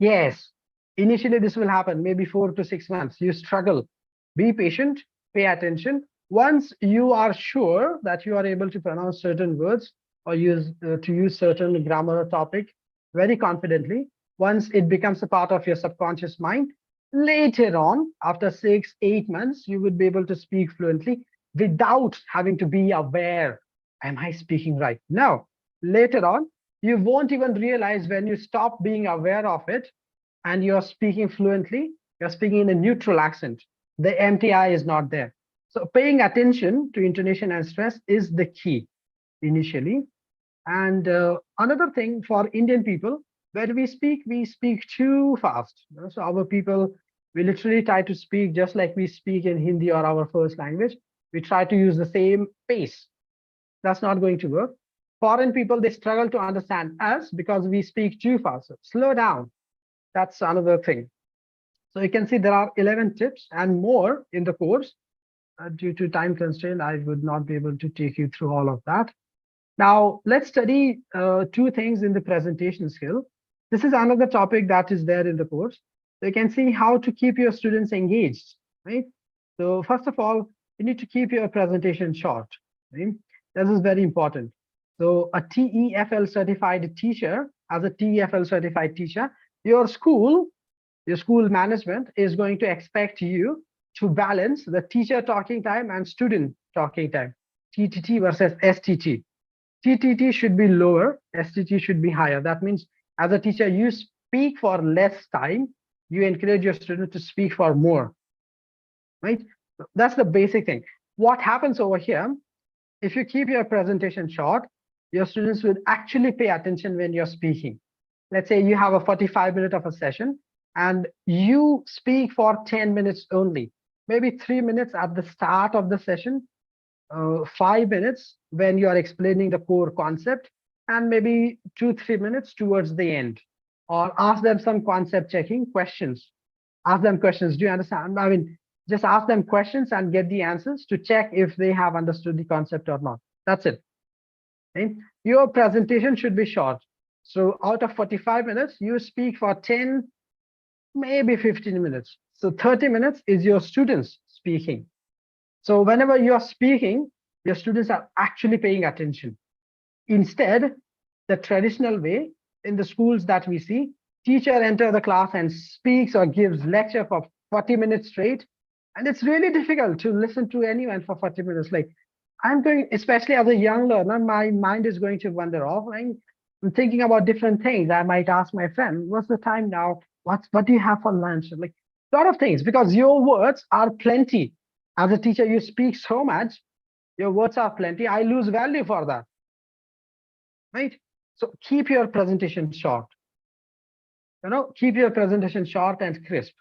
Yes, initially this will happen, maybe 4 to 6 months. You struggle. Be patient, pay attention. Once you are sure that you are able to pronounce certain words or to use certain grammar topic very confidently, once it becomes a part of your subconscious mind, later on, after 6, 8 months, you would be able to speak fluently without having to be aware, am I speaking right? No, later on, you won't even realize when you stop being aware of it and you're speaking fluently, you're speaking in a neutral accent. The MTI is not there. So paying attention to intonation and stress is the key initially. And another thing for Indian people, when we speak too fast. So our people, we literally try to speak just like we speak in Hindi or our first language. We try to use the same pace. That's not going to work. Foreign people, they struggle to understand us because we speak too fast. So slow down. That's another thing. So you can see there are 11 tips and more in the course. Due to time constraint, I would not be able to take you through all of that. Now, let's study 2 things in the presentation skill. This is another topic that is there in the course. So you can see how to keep your students engaged, right? So first of all, you need to keep your presentation short, right? This is very important. So a TEFL certified teacher, as a TEFL certified teacher, your school management is going to expect you to balance the teacher talking time and student talking time, TTT versus STT. TTT should be lower, STT should be higher. That means as a teacher, you speak for less time, you encourage your student to speak for more, right? That's the basic thing. What happens over here, if you keep your presentation short, your students will actually pay attention when you're speaking. Let's say you have a 45-minute of a session and you speak for 10 minutes only, maybe 3 minutes at the start of the session, 5 minutes when you are explaining the core concept, and maybe 2-3 minutes towards the end. Or ask them some concept checking questions. Ask them questions. Do you understand? I mean, just ask them questions and get the answers to check if they have understood the concept or not. That's it. Okay? Your presentation should be short. So out of 45 minutes, you speak for 10, maybe 15 minutes. So 30 minutes is your students speaking. So whenever you're speaking, your students are actually paying attention. Instead, the traditional way in the schools that we see, teacher enters the class and speaks or gives lecture for 40 minutes straight, and it's really difficult to listen to anyone for 40 minutes. Like, I'm going, especially as a young learner, my mind is going to wander off. I'm thinking about different things. I might ask my friend, what's the time now? What do you have for lunch? Like, a lot of things, because your words are plenty. As a teacher, you speak so much, your words are plenty. I lose value for that, right? So keep your presentation short. Keep your presentation short and crisp.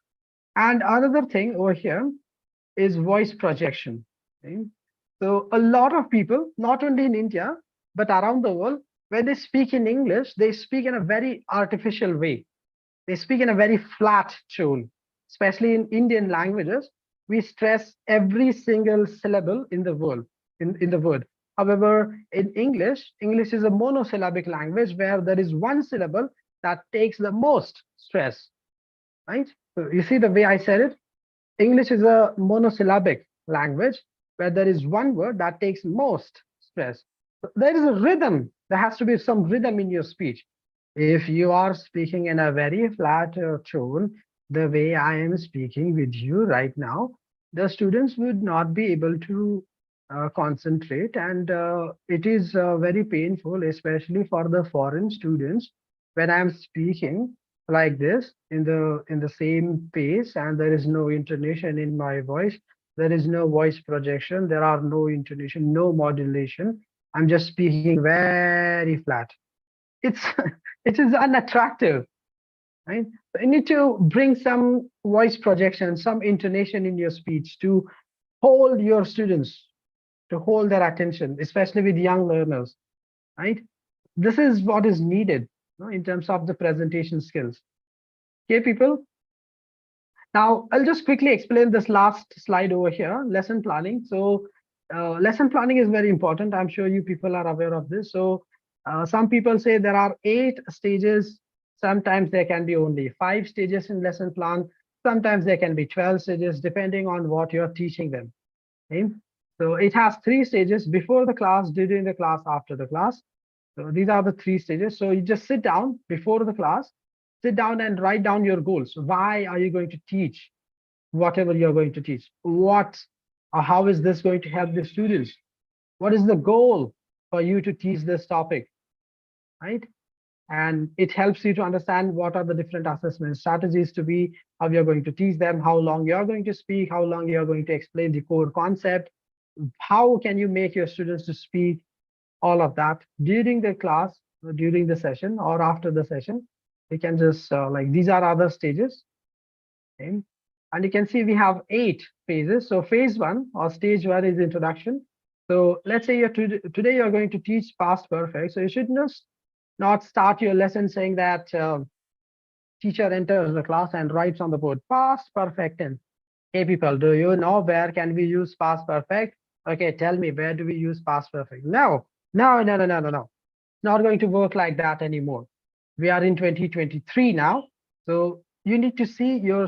And another thing over here is voice projection. Okay? So a lot of people, not only in India, but around the world, when they speak in English, they speak in a very artificial way. They speak in a very flat tone, especially in Indian languages. We stress every single syllable in the word, in the word. However, in English is a monosyllabic language where there is one syllable that takes the most stress, right? So you see the way I said it? English is a monosyllabic language where there is one word that takes most stress. There is a rhythm. There has to be some rhythm in your speech. If you are speaking in a very flat tone, the way I am speaking with you right now, the students would not be able to concentrate, and it is very painful, especially for the foreign students, when I'm speaking like this in the same pace, and there is no intonation in my voice. There is no voice projection. There are no intonation, no modulation. I'm just speaking very flat. It's it is unattractive, right? You need to bring some voice projection, some intonation in your speech to hold your students, to hold their attention, especially with young learners, right? This is what is needed, in terms of the presentation skills. Okay, people. Now, I'll just quickly explain this last slide over here, lesson planning. So lesson planning is very important. I'm sure you people are aware of this. So some people say there are 8 stages. Sometimes there can be only 5 stages in lesson plan. Sometimes there can be 12 stages, depending on what you're teaching them. Okay? So it has 3 stages: before the class, during the class, after the class. So these are the 3 stages. So you just sit down before the class, sit down and write down your goals. Why are you going to teach whatever you're going to teach? What or how is this going to help the students? What is the goal for you to teach this topic, right? And it helps you to understand what are the different assessment strategies to be, how you're going to teach them, how long you're going to speak, how long you're going to explain the core concept, how can you make your students to speak, all of that during the class, during the session, or after the session. You can just like, these are other stages. Okay? And you can see we have 8 phases. So phase 1 or stage 1 is introduction. So let's say today you're going to teach past perfect. So you should not start your lesson saying that teacher enters the class and writes on the board past perfect tense. Hey people, do you know where can we use past perfect? Okay, tell me, where do we use past perfect? No. Not going to work like that anymore. We are in 2023 now. So you need to see your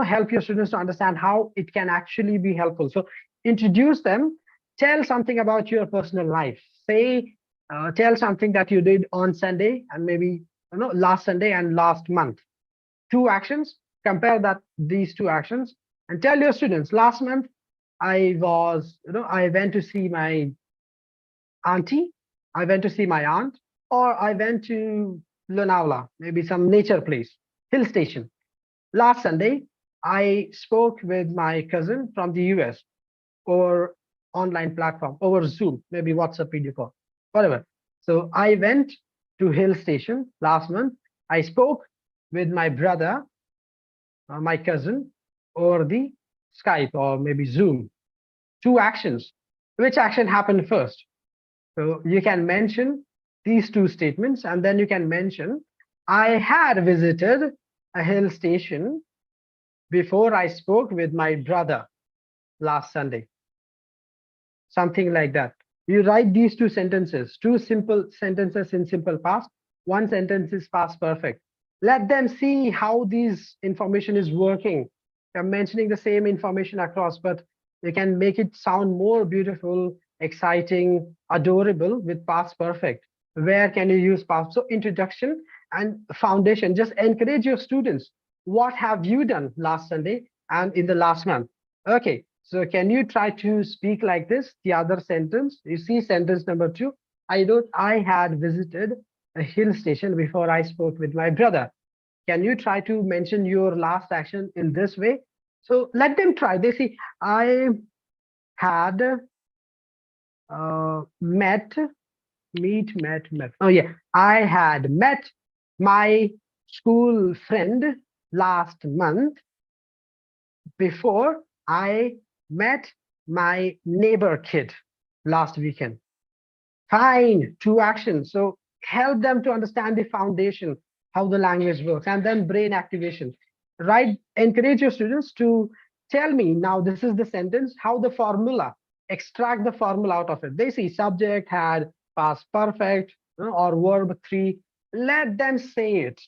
help your students to understand how it can actually be helpful. So introduce them, tell something about your personal life. Say, tell something that you did on Sunday and maybe last Sunday and last month. 2 actions, compare these 2 actions and tell your students, last month I went to see my auntie, I went to see my aunt, or I went to Lonavala, maybe some nature place, hill station. Last Sunday, I spoke with my cousin from the US over online platform, over Zoom, maybe WhatsApp video call, whatever. So I went to hill station last month. I spoke with my brother, my cousin, over the Skype or maybe Zoom. 2 actions. Which action happened first? So you can mention these 2 statements, and then you can mention, I had visited a hill station before I spoke with my brother last Sunday. Something like that. You write these 2 sentences, 2 simple sentences in simple past. 1 sentence is past perfect. Let them see how this information is working. I'm mentioning the same information across, but you can make it sound more beautiful, exciting, adorable with past perfect. Where can you use past? So introduction and foundation. Just encourage your students. What have you done last Sunday and in the last month? Okay, so can you try to speak like this? The other sentence, you see sentence number 2. I had visited a hill station before I spoke with my brother. Can you try to mention your last action in this way? So let them try. They see, I had met. Oh yeah, I had met my school friend last month before I met my neighbor kid last weekend. Fine, 2 actions. So help them to understand the foundation, how the language works, and then brain activation. Right? Encourage your students to tell me now, this is the sentence, how the formula, extract the formula out of it. They see subject, had, past perfect, or verb 3. Let them say it,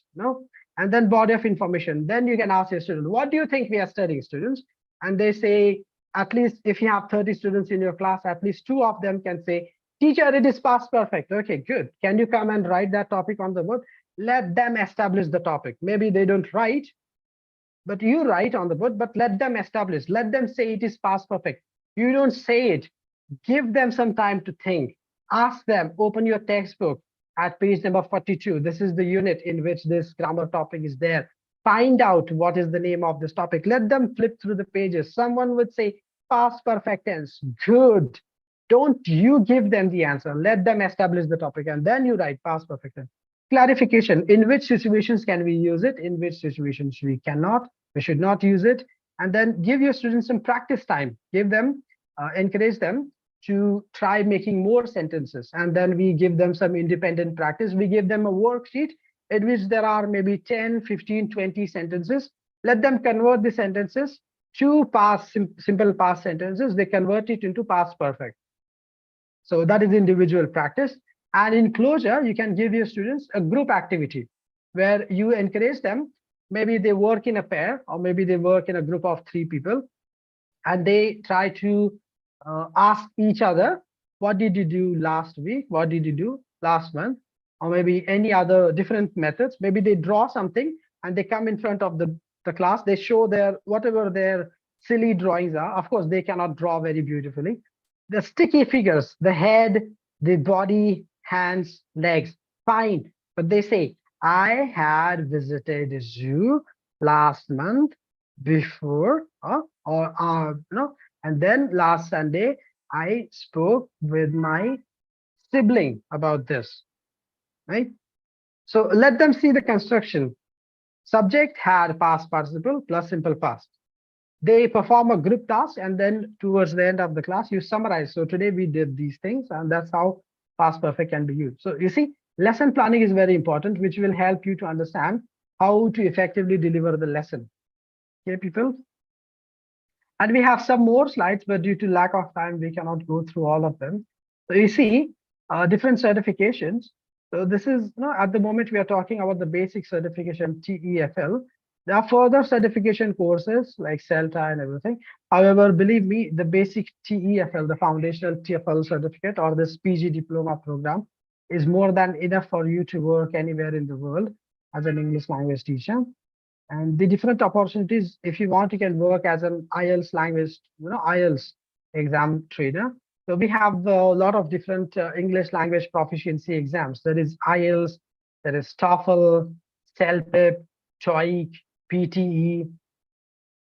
and then body of information. Then you can ask your student, what do you think we are studying, students? And they say, at least if you have 30 students in your class, at least 2 of them can say, teacher, it is past perfect. Okay, good. Can you come and write that topic on the board? Let them establish the topic. Maybe they don't write, but you write on the board, but let them establish. Let them say it is past perfect. You don't say it. Give them some time to think. Ask them, open your textbook at page number 42. This is the unit in which this grammar topic is there. Find out what is the name of this topic. Let them flip through the pages. Someone would say past perfect tense. Good. Don't you give them the answer. Let them establish the topic, and then you write past perfect tense. Clarification. In which situations can we use it? In which situations we cannot? We should not use it. And then give your students some practice time. Give them, encourage them to try making more sentences. And then we give them some independent practice. We give them a worksheet in which there are maybe 10, 15, 20 sentences. Let them convert the sentences to past, simple past sentences. They convert it into past perfect. So that is individual practice. And in closure, you can give your students a group activity where you encourage them. Maybe they work in a pair, or maybe they work in a group of 3 people, and they try to ask each other, what did you do last week? What did you do last month? Or maybe any other different methods. Maybe they draw something and they come in front of the class. They show their, whatever their silly drawings are. Of course, they cannot draw very beautifully. The sticky figures, the head, the body, hands, legs, fine. But they say, I had visited a zoo last month before, and then last Sunday, I spoke with my sibling about this, right? So let them see the construction. Subject had past participle plus simple past. They perform a group task, and then towards the end of the class, you summarize. So today we did these things, and that's how past perfect can be used. So you see, lesson planning is very important, which will help you to understand how to effectively deliver the lesson. Okay, people? And we have some more slides, but due to lack of time, we cannot go through all of them. So you see, different certifications. So this is, at the moment we are talking about the basic certification, TEFL. There are further certification courses like CELTA and everything. However, believe me, the basic TEFL, the foundational TEFL certificate, or this PG diploma program, is more than enough for you to work anywhere in the world as an English language teacher. And the different opportunities, if you want, you can work as an IELTS language, IELTS exam trainer. So we have a lot of different English language proficiency exams. There is IELTS, there is TOEFL, CELPIP, TOEIC, PTE,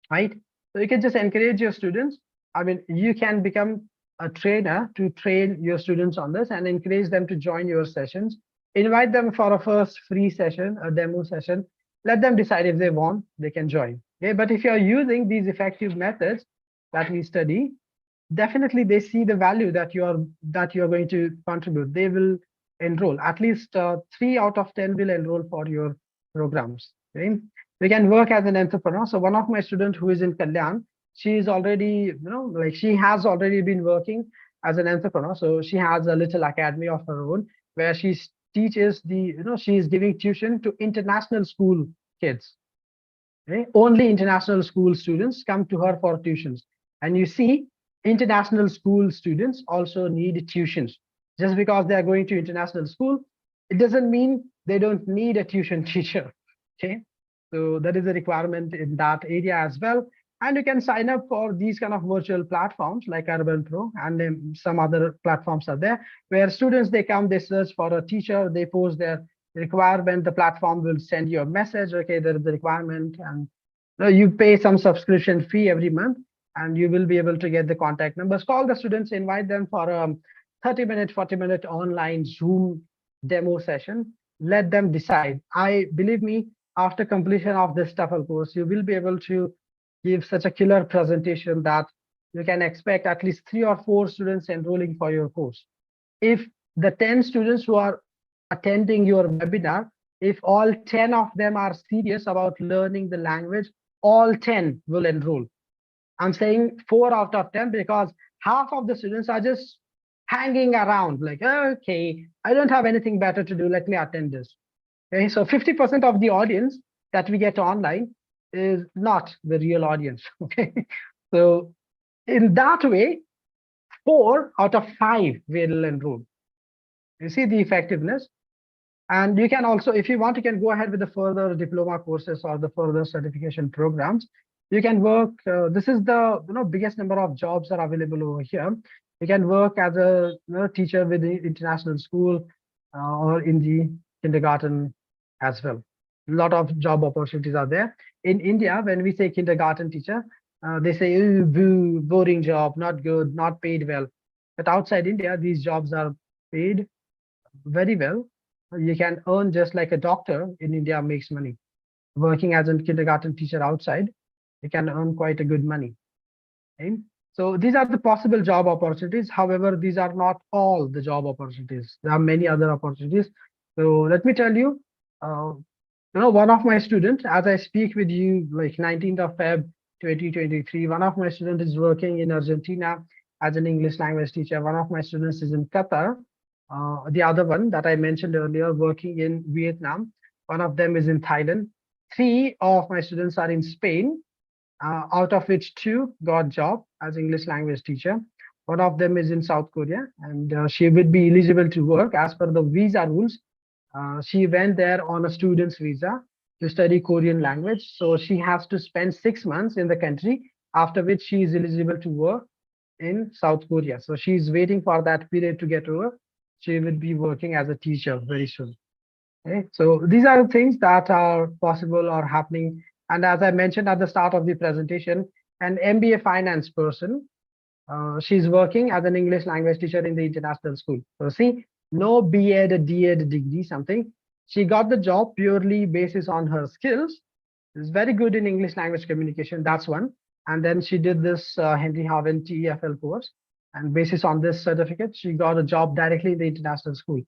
right? So you can just encourage your students. I mean, you can become a trainer to train your students on this and encourage them to join your sessions. Invite them for a first free session, a demo session. Let them decide if they want, they can join. Okay, but if you're using these effective methods that we study, definitely they see the value that you're going to contribute. They will enroll. At least 3 out of 10 will enroll for your programs. Okay? We can work as an entrepreneur. So one of my students who is in Kalyan, she is already, she has already been working as an entrepreneur. So she has a little academy of her own where she teaches she is giving tuition to international school kids. Okay? Only international school students come to her for tuitions. And you see, international school students also need tuitions. Just because they are going to international school, it doesn't mean they don't need a tuition teacher. Okay, so that is a requirement in that area as well. And you can sign up for these kind of virtual platforms like Urban Pro, and then some other platforms are there where students, they come, they search for a teacher, they post their requirement, the platform will send you a message, okay, there is the requirement, and you pay some subscription fee every month, and you will be able to get the contact numbers. Call the students, invite them for a 30-minute, 40-minute online Zoom demo session. Let them decide. I believe me, after completion of this TEFL course, you will be able to give such a killer presentation that you can expect at least 3 or 4 students enrolling for your course. If the 10 students who are attending your webinar, if all 10 of them are serious about learning the language, all 10 will enroll. I'm saying 4 out of 10 because half of the students are just hanging around like, okay, I don't have anything better to do, let me attend this. Okay, so 50% of the audience that we get online is not the real audience. Okay, so in that way, 4 out of 5 will enroll. You see the effectiveness. And you can also, if you want, you can go ahead with the further diploma courses or the further certification programs. You can work, this is the biggest number of jobs are available over here. You can work as a teacher with the international school or in the kindergarten as well. A lot of job opportunities are there. In India, when we say kindergarten teacher, they say, "Ooh, boo, boring job, not good, not paid well." But outside India, these jobs are paid very well. You can earn just like a doctor in India makes money. Working as a kindergarten teacher outside, you can earn quite a good money. Okay? So these are the possible job opportunities. However, these are not all the job opportunities. There are many other opportunities. So let me tell you, one of my students, as I speak with you, like 19th of Feb 2023, one of my students is working in Argentina as an English language teacher. One of my students is in Qatar. The other one that I mentioned earlier, working in Vietnam. One of them is in Thailand. 3 of my students are in Spain, out of which 2 got job as English language teacher. One of them is in South Korea, and she would be eligible to work as per the visa rules. She went there on a student's visa to study Korean language. So she has to spend 6 months in the country, after which she is eligible to work in South Korea. So she's waiting for that period to get over. She will be working as a teacher very soon. Okay, so these are the things that are possible or happening. And as I mentioned at the start of the presentation, an MBA finance person, she's working as an English language teacher in the international school. So see, no B.Ed, D.Ed degree, something. She got the job purely basis on her skills. Is very good in English language communication. That's one. And then she did this Henry Haven TEFL course. And basis on this certificate, she got a job directly in the international school.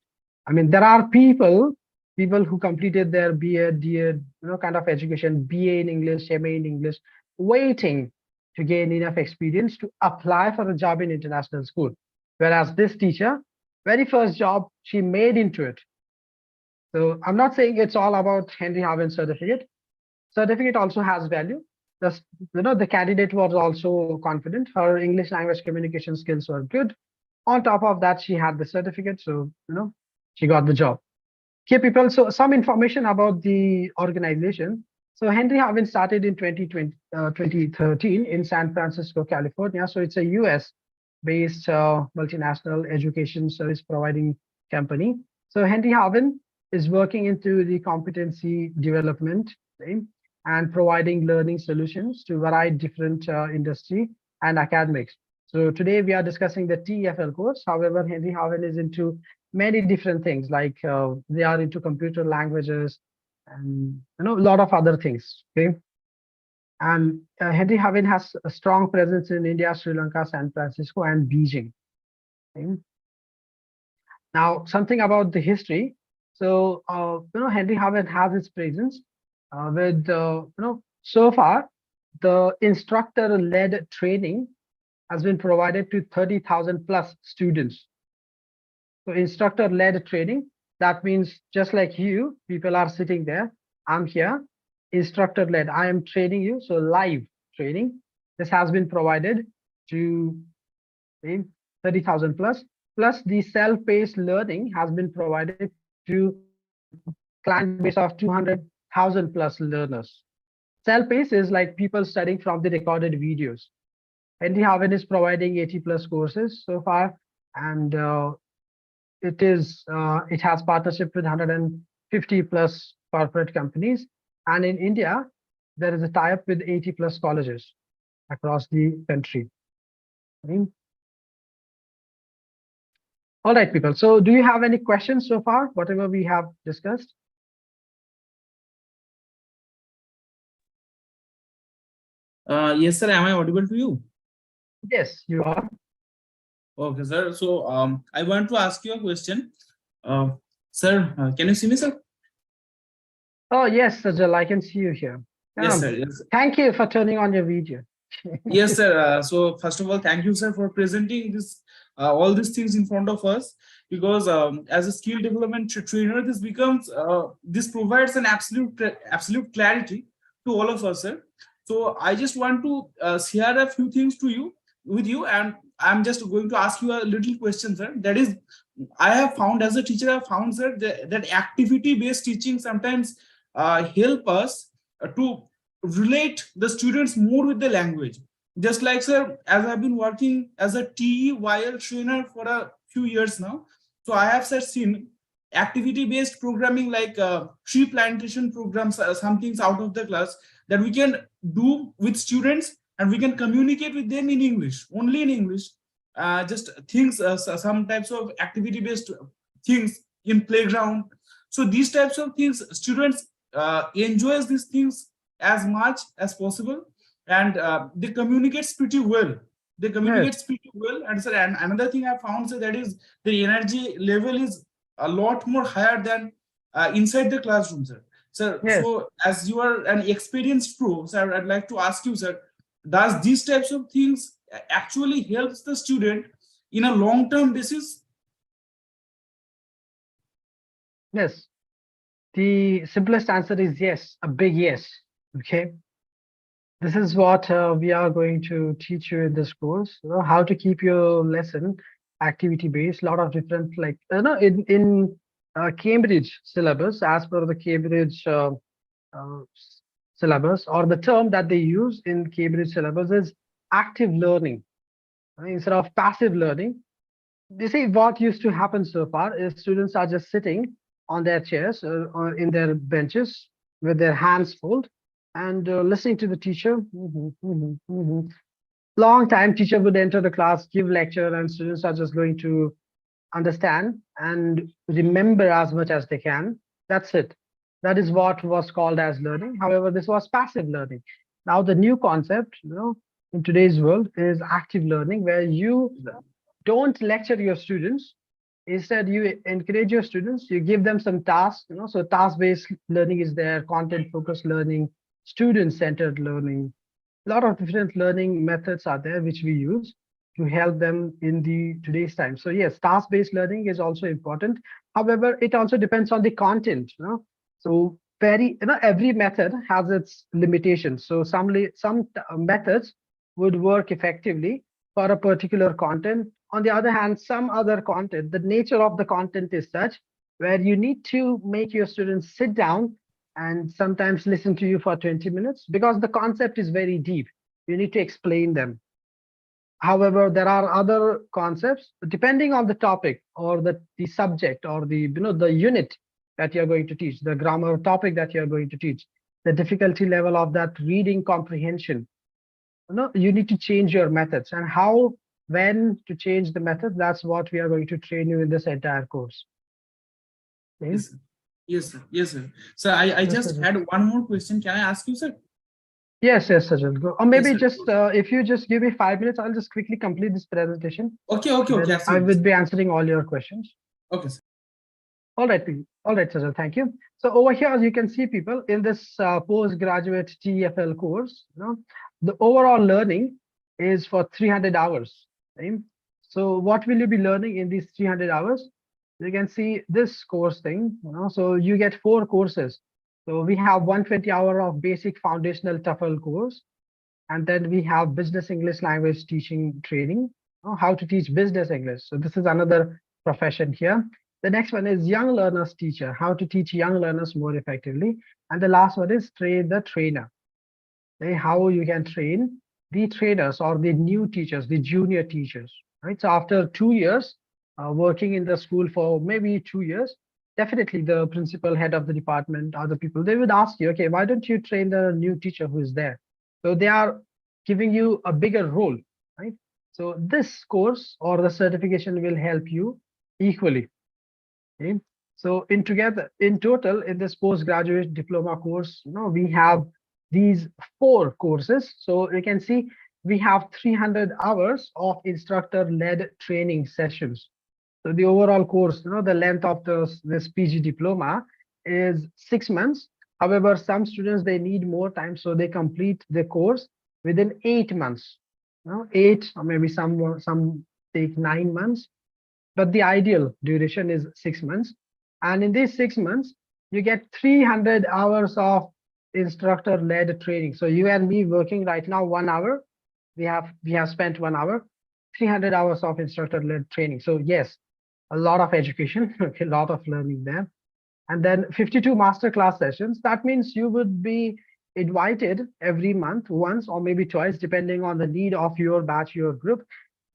I mean, there are people who completed their B.Ed, D.Ed, kind of education, BA in English, MA in English, waiting to gain enough experience to apply for a job in international school. Whereas this teacher, very first job she made into it. So I'm not saying it's all about Henry Haven certificate. Certificate also has value. The candidate was also confident. Her English language communication skills were good. On top of that, she had the certificate. So, she got the job. Okay, people. So some information about the organization. So Henry Haven started in 2013 in San Francisco, California. So it's a US-based multinational education service providing company. So Henry Haven is working into the competency development, right, and providing learning solutions to varied different industry and academics. So today we are discussing the TEFL course. However, Henry Haven is into many different things, like they are into computer languages and a lot of other things. Okay, and Henry Haven has a strong presence in India, Sri Lanka, San Francisco, and Beijing. Okay? Now, something about the history. So Henry Haven has its presence with so far the instructor-led training has been provided to 30,000 plus students. So instructor-led training, that means just like you, people are sitting there, I'm here, instructor-led, I am training you, so live training. This has been provided to 30,000 plus the self-paced learning has been provided to client base of 200,000 plus learners. Self-paced is like people studying from the recorded videos. Henry Haven is providing 80 plus courses so far, and it has partnership with 150 plus corporate companies. And in India, there is a tie-up with 80 plus colleges across the country. Okay. All right, people. So do you have any questions so far, whatever we have discussed? Yes, sir. Am I audible to you? Yes, you are. Okay, sir. So I want to ask you a question. Sir, can you see me, sir? Oh, yes, Sajal, I can see you here. Yes, sir. Yes, sir. Thank you for turning on your video. Yes, sir. So first of all, thank you, sir, for presenting this all these things in front of us. Because as a skill development trainer, this provides an absolute clarity to all of us, sir. So I just want to share a few things with you, and I'm just going to ask you a little question, sir. That is, I have found as a teacher, I have found, sir, that activity-based teaching sometimes help us to relate the students more with the language. Just like, sir, as I've been working as a TEFL trainer for a few years now, so I have, sir, seen activity-based programming like tree plantation programs, some things out of the class that we can do with students, and we can communicate with them in English, only in English. Just things, some types of activity-based things in playground. So these types of things, students enjoys these things as much as possible, and they communicate pretty well. They communicate pretty well. And sir, and another thing I found, sir, that is the energy level is a lot more higher than inside the classroom, sir. Sir, so as you are an experienced pro, sir, I'd like to ask you, sir, does these types of things actually helps the student in a long-term basis? Yes. The simplest answer is yes, a big yes. Okay. This is what we are going to teach you in this course. You know, how to keep your lesson activity based. A lot of different, like in Cambridge syllabus, as per the Cambridge syllabus, or the term that they use in Cambridge syllabus is active learning instead of passive learning. You see, what used to happen so far is students are just sitting on their chairs or in their benches with their hands folded and listening to the teacher. Long time teacher would enter the class, give lecture, and students are just going to understand and remember as much as they can. That's it. That is what was called as learning. However, this was passive learning. Now the new concept, in today's world is active learning, where you don't lecture your students. Instead, you encourage your students, you give them some tasks, so task-based learning is there, content-focused learning, student-centered learning. A lot of different learning methods are there which we use to help them in today's time. So yes, task-based learning is also important. However, it also depends on the content. So every method has its limitations. So some methods would work effectively for a particular content. On the other hand, some other content, the nature of the content is such where you need to make your students sit down and sometimes listen to you for 20 minutes because the concept is very deep. You need to explain them. However, there are other concepts depending on the topic or the subject or the unit that you're going to teach, the grammar topic that you're going to teach, the difficulty level of that reading comprehension. You need to change your methods, and how, when to change the method, that's what we are going to train you in this entire course. Okay? Yes, sir. Yes, sir. Yes, sir. So I just had one more question. Can I ask you, sir? Yes, Sajal. Go. Or maybe Yes, just if you just give me 5 minutes, I'll just quickly complete this presentation. Okay. I will be answering all your questions. Okay, sir. All right, Sajal. Thank you. So over here, as you can see, people, in this postgraduate TEFL course, the overall learning is for 300 hours. Right? So what will you be learning in these 300 hours? You can see this course thing. So you get 4 courses. So we have 120 hour of basic foundational TEFL course, and then we have business English language teaching training, how to teach business English. So this is another profession here. The next one is young learners teacher, how to teach young learners more effectively. And the last one is train the trainer, okay? How you can train the trainers or the new teachers, the junior teachers, right? So after 2 years working in the school for maybe 2 years, definitely the principal, head of the department, other people, they would ask you, okay, why don't you train the new teacher who is there? So they are giving you a bigger role, right? So this course or the certification will help you equally. Okay. So in total, in this postgraduate diploma course, we have these 4 courses. So you can see we have 300 hours of instructor-led training sessions. So the overall course, the length of this PG diploma is 6 months. However, some students, they need more time, so they complete the course within 8 months. 8 or maybe some take 9 months, but the ideal duration is 6 months. And in these 6 months, you get 300 hours of instructor-led training. So you and me working right now 1 hour, we have spent 1 hour, 300 hours of instructor-led training. So yes, a lot of education, a lot of learning there. And then 52 masterclass sessions. That means you would be invited every month, once or maybe twice, depending on the need of your batch, your group.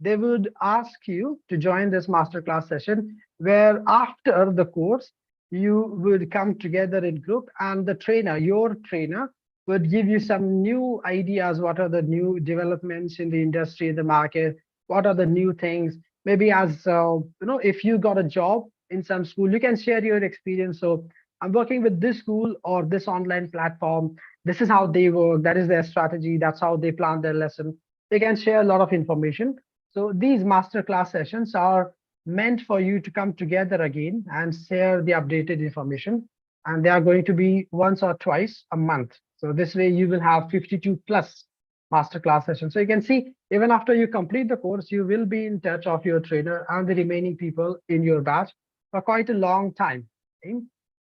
They would ask you to join this masterclass session, where after the course, you would come together in group, and the trainer, your trainer, would give you some new ideas. What are the new developments in the industry, in the market? What are the new things? Maybe as if you got a job in some school, you can share your experience. So I'm working with this school or this online platform. This is how they work. That is their strategy. That's how they plan their lesson. They can share a lot of information. So these masterclass sessions are meant for you to come together again and share the updated information. And they are going to be once or twice a month. So this way you will have 52 plus masterclass sessions. So you can see, even after you complete the course, you will be in touch of your trainer and the remaining people in your batch for quite a long time. Okay?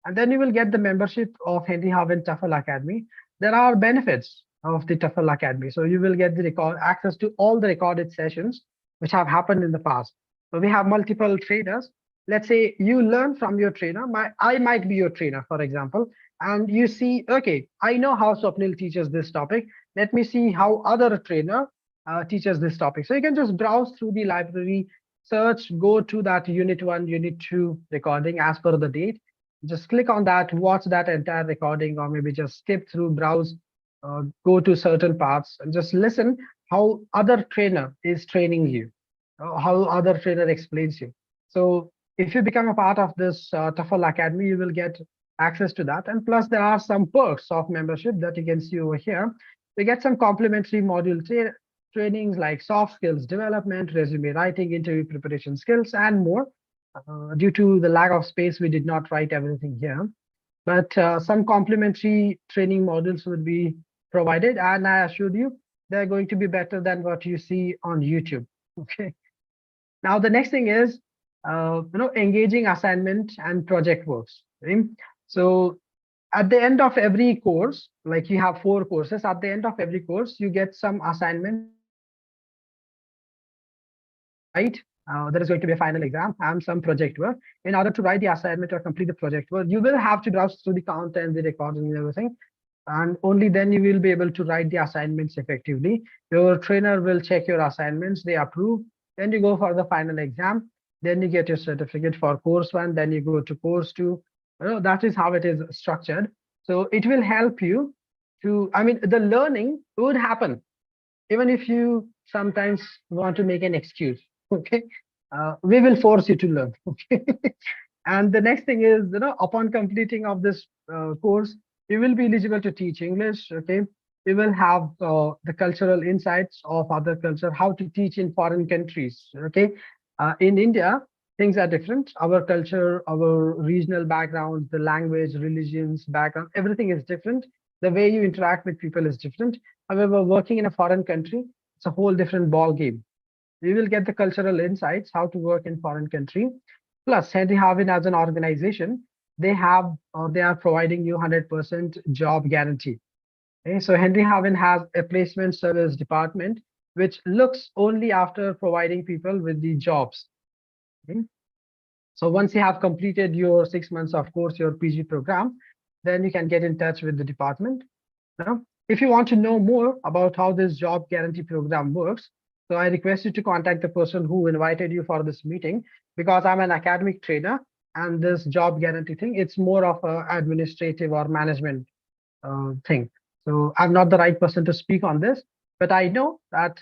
And then you will get the membership of Henry Harvin TEFL Academy. There are benefits of the TEFL Academy. So you will get the access to all the recorded sessions which have happened in the past. So we have multiple trainers. Let's say you learn from your trainer. I might be your trainer, for example, and you see, okay, I know how Swapnil teaches this topic. Let me see how other trainer teaches this topic. So you can just browse through the library, search, go to that unit 1, unit 2 recording as per the date. Just click on that, watch that entire recording, or maybe just skip through, browse, go to certain parts and just listen how other trainer is training you, how other trainer explains you. So if you become a part of this TEFL Academy, you will get access to that. And plus, there are some perks of membership that you can see over here. You get some complimentary module trainings like soft skills development, resume writing, interview preparation skills, and more. Due to the lack of space, we did not write everything here. But some complimentary training modules would be provided. And I assure you, they're going to be better than what you see on YouTube. Okay. Now, the next thing is, engaging assignment and project works. Right? So at the end of every course, like you have 4 courses, at the end of every course, you get some assignments, right? There is going to be a final exam and some project work. In order to write the assignment or complete the project work, you will have to browse through the content, the recording and everything. And only then you will be able to write the assignments effectively. Your trainer will check your assignments, they approve, then you go for the final exam, then you get your certificate for course 1, then you go to course 2. That is how it is structured. So it will help you to, the learning would happen even if you sometimes want to make an excuse. Okay, we will force you to learn. Okay. And the next thing is, upon completing of this course, you will be eligible to teach English. Okay, you will have the cultural insights of other culture, how to teach in foreign countries. Okay, in India, things are different. Our culture, our regional background, the language, religions, background, everything is different. The way you interact with people is different. However, working in a foreign country, it's a whole different ball game. You will get the cultural insights, how to work in foreign country. Plus, Henry Harvin as an organization, they are providing you 100% job guarantee. Okay, so Henry Harvin has a placement service department which looks only after providing people with the jobs. Okay. So once you have completed your 6 months of course, your PG program, then you can get in touch with the department. Now, if you want to know more about how this job guarantee program works, so I request you to contact the person who invited you for this meeting, because I'm an academic trainer, and this job guarantee thing, it's more of a administrative or management thing. So I'm not the right person to speak on this, but I know that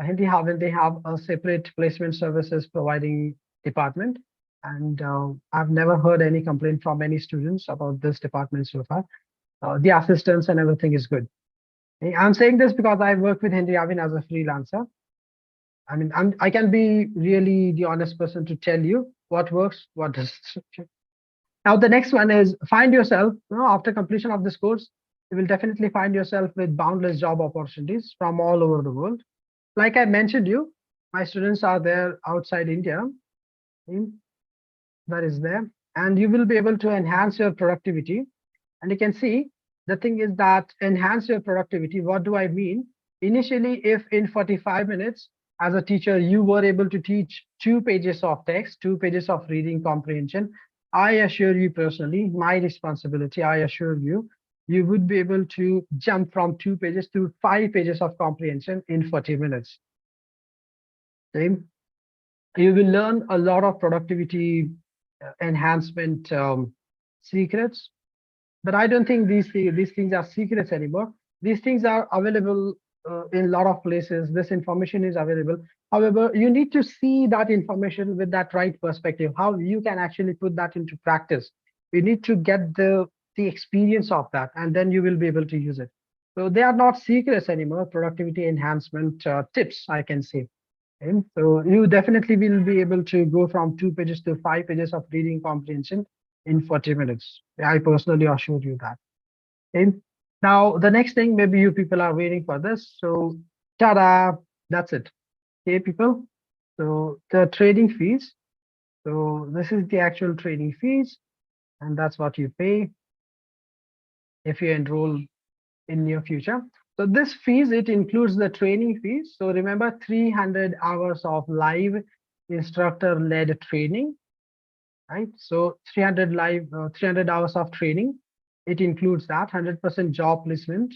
Hindi Haven, they have a separate placement services providing department, and I've never heard any complaint from any students about this department so far. The assistance and everything is good. I'm saying this because I work with Henry Avin as a freelancer. I mean, I can be really the honest person to tell you what works, what doesn't. Now, the next one is find yourself, after completion of this course, you will definitely find yourself with boundless job opportunities from all over the world. Like I mentioned you, my students are there outside India. That is there. And you will be able to enhance your productivity. And you can see the thing is that enhance your productivity. What do I mean? Initially, if in 45 minutes as a teacher, you were able to teach 2 pages of text, 2 pages of reading comprehension, I assure you personally, my responsibility, I assure you, you would be able to jump from 2 pages to 5 pages of comprehension in 40 minutes. Same. You will learn a lot of productivity enhancement secrets. But I don't think these things are secrets anymore. These things are available in a lot of places. This information is available. However, you need to see that information with that right perspective, how you can actually put that into practice. You need to get the experience of that, and then you will be able to use it. So they are not secrets anymore, productivity enhancement tips, I can say. Okay? So you definitely will be able to go from 2 pages to 5 pages of reading comprehension in 40 minutes. I personally assure you that. Okay. Now, the next thing, maybe you people are waiting for this. So, ta-da, that's it. Okay, people. So the trading fees. So this is the actual trading fees, and that's what you pay if you enroll in near future. So this fees, it includes the training fees. So remember 300 hours of live instructor-led training. Right, so 300 hours of training. It includes that 100% job placement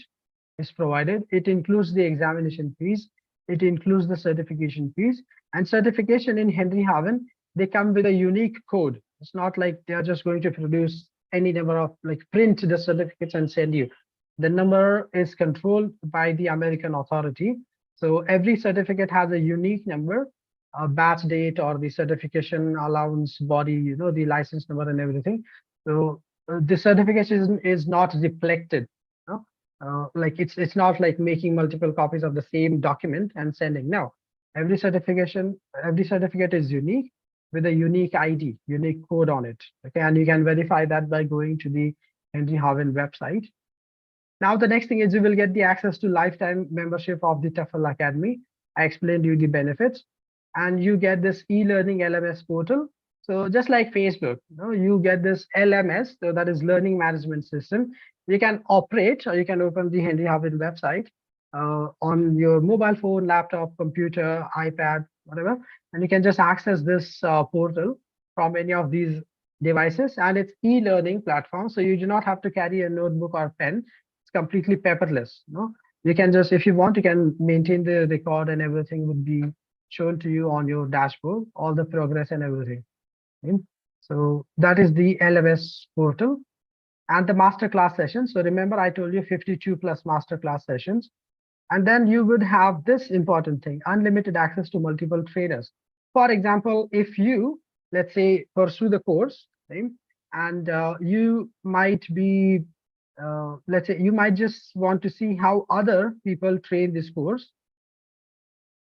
is provided. It includes the examination fees. It includes the certification fees. And certification in Henry Haven, they come with a unique code. It's not like they are just going to produce any number of, like, print the certificates and send you. The number is controlled by the American authority. So every certificate has a unique number, a batch date, or the certification allowance body, the license number and everything. So the certification is not reflected. Like it's not like making multiple copies of the same document and sending. No, every certificate is unique with a unique ID, unique code on it. Okay, and you can verify that by going to the Henry Haven website. Now, the next thing is you will get the access to lifetime membership of the TEFL Academy. I explained you the benefits, and you get this e-learning LMS portal. So just like Facebook, you get this LMS, so that is Learning Management System. You can operate, or you can open the Henry Haven website on your mobile phone, laptop, computer, iPad, whatever, and you can just access this portal from any of these devices, and it's e-learning platform. So you do not have to carry a notebook or pen. It's completely paperless. You can just, if you want, you can maintain the record, and everything would be shown to you on your dashboard, all the progress and everything. Okay? So that is the LMS portal. And the masterclass sessions. So remember, I told you 52 plus masterclass sessions. And then you would have this important thing, unlimited access to multiple trainers. For example, if you, let's say, pursue the course, okay, and you might be, let's say, you might just want to see how other people train this course.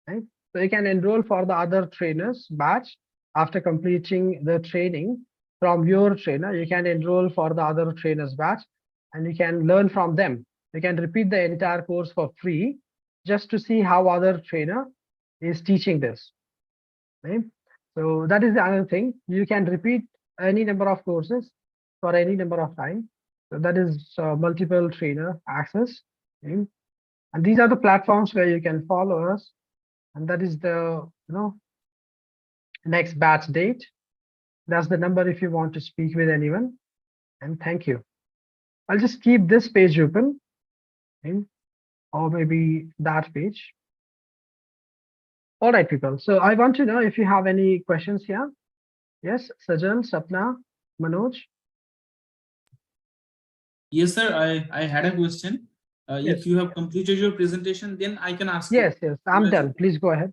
Right? So you can enroll for the other trainers batch after completing the training from your trainer. You can enroll for the other trainers batch, and you can learn from them. You can repeat the entire course for free just to see how other trainer is teaching this. Right? So that is the other thing. You can repeat any number of courses for any number of time. So that is multiple trainer access. Okay? And these are the platforms where you can follow us. And that is the next batch date. That's the number if you want to speak with anyone. And thank you. I'll just keep this page open, okay, or maybe that page. All right, people. So I want to know if you have any questions here. Yes, Sajal, Sapna, Manoj. Yes, sir. I had a question. Yes. If you have completed your presentation, then I can ask you. Yes, I'm done. Please go ahead.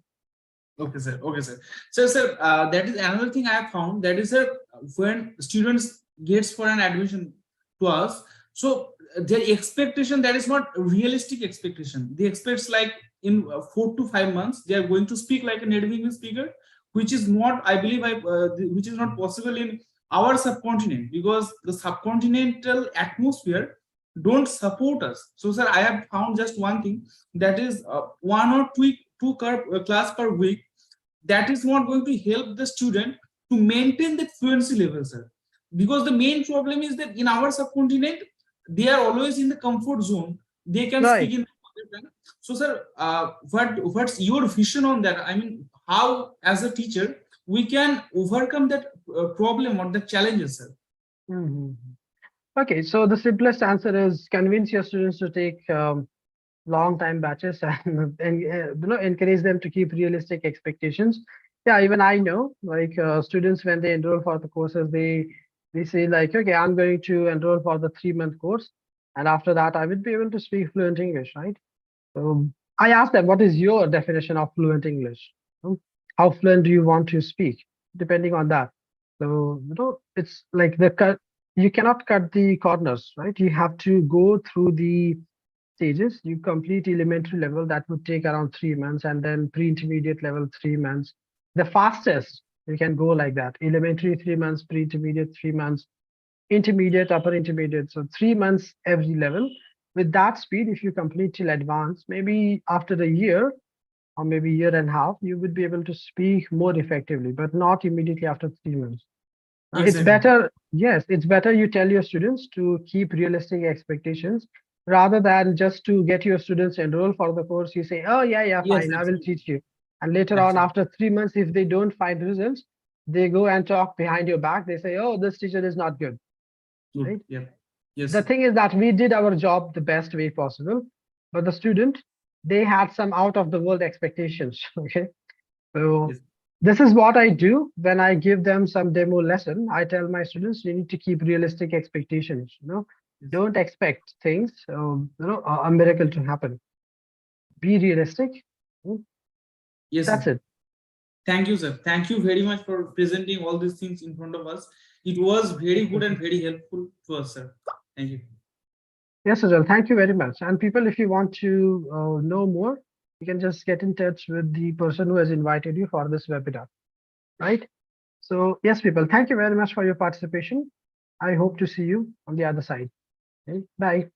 Okay, sir. Okay, sir. So, sir, that is another thing I have found. That is, sir, when students gets for an admission to us, so their expectation, that is not realistic expectation. They expect like in 4 to 5 months they are going to speak like a native English speaker, which is not, I believe, which is not possible in our subcontinent, because the subcontinental atmosphere don't support us. So, sir, I have found just one thing, that is 1 or 2 class per week. That is not going to help the student to maintain the fluency level, sir. Because the main problem is that in our subcontinent, they are always in the comfort zone. They can Right. speak in the mother tongue. So, sir, what's your vision on that? I mean, how, as a teacher, we can overcome that problem or the challenges, sir? Mhm. Okay, so the simplest answer is convince your students to take long time batches and encourage them to keep realistic expectations. Yeah, even I know, like students when they enroll for the courses, they say like, okay, I'm going to enroll for the 3-month course, and after that I will be able to speak fluent English, right? So I ask them, what is your definition of fluent English? How fluent do you want to speak? Depending on that. So it's like the cut. You cannot cut the corners, right? You have to go through the stages. You complete elementary level, that would take around 3 months, and then pre-intermediate level 3 months. The fastest you can go like that: elementary 3 months, pre-intermediate 3 months, intermediate, upper intermediate. So 3 months every level. With that speed, if you complete till advanced, maybe after a year or maybe year and a half, you would be able to speak more effectively, but not immediately after 3 months. It's Exactly. better, yes, it's better you tell your students to keep realistic expectations rather than just to get your students enroll for the course. You say, oh, yeah, Yes, fine, I will absolutely. teach you. And later on, Absolutely. after 3 months, if they don't find results, they go and talk behind your back. They say, oh, this teacher is not good, right? Yeah. Yes, The sir. thing is that we did our job the best way possible, but the student, they had some out of the world expectations. Okay. So Yes. this is what I do when I give them some demo lesson. I tell my students, you need to keep realistic expectations. Yes. Don't expect things, a miracle to happen. Be realistic. Yes, That's sir. it. Thank you, sir. Thank you very much for presenting all these things in front of us. It was very good and very helpful to us, sir. Thank you. Yes, Sajal, thank you very much. And people, if you want to know more, you can just get in touch with the person who has invited you for this webinar, right? So yes, people, thank you very much for your participation. I hope to see you on the other side. Okay? Bye.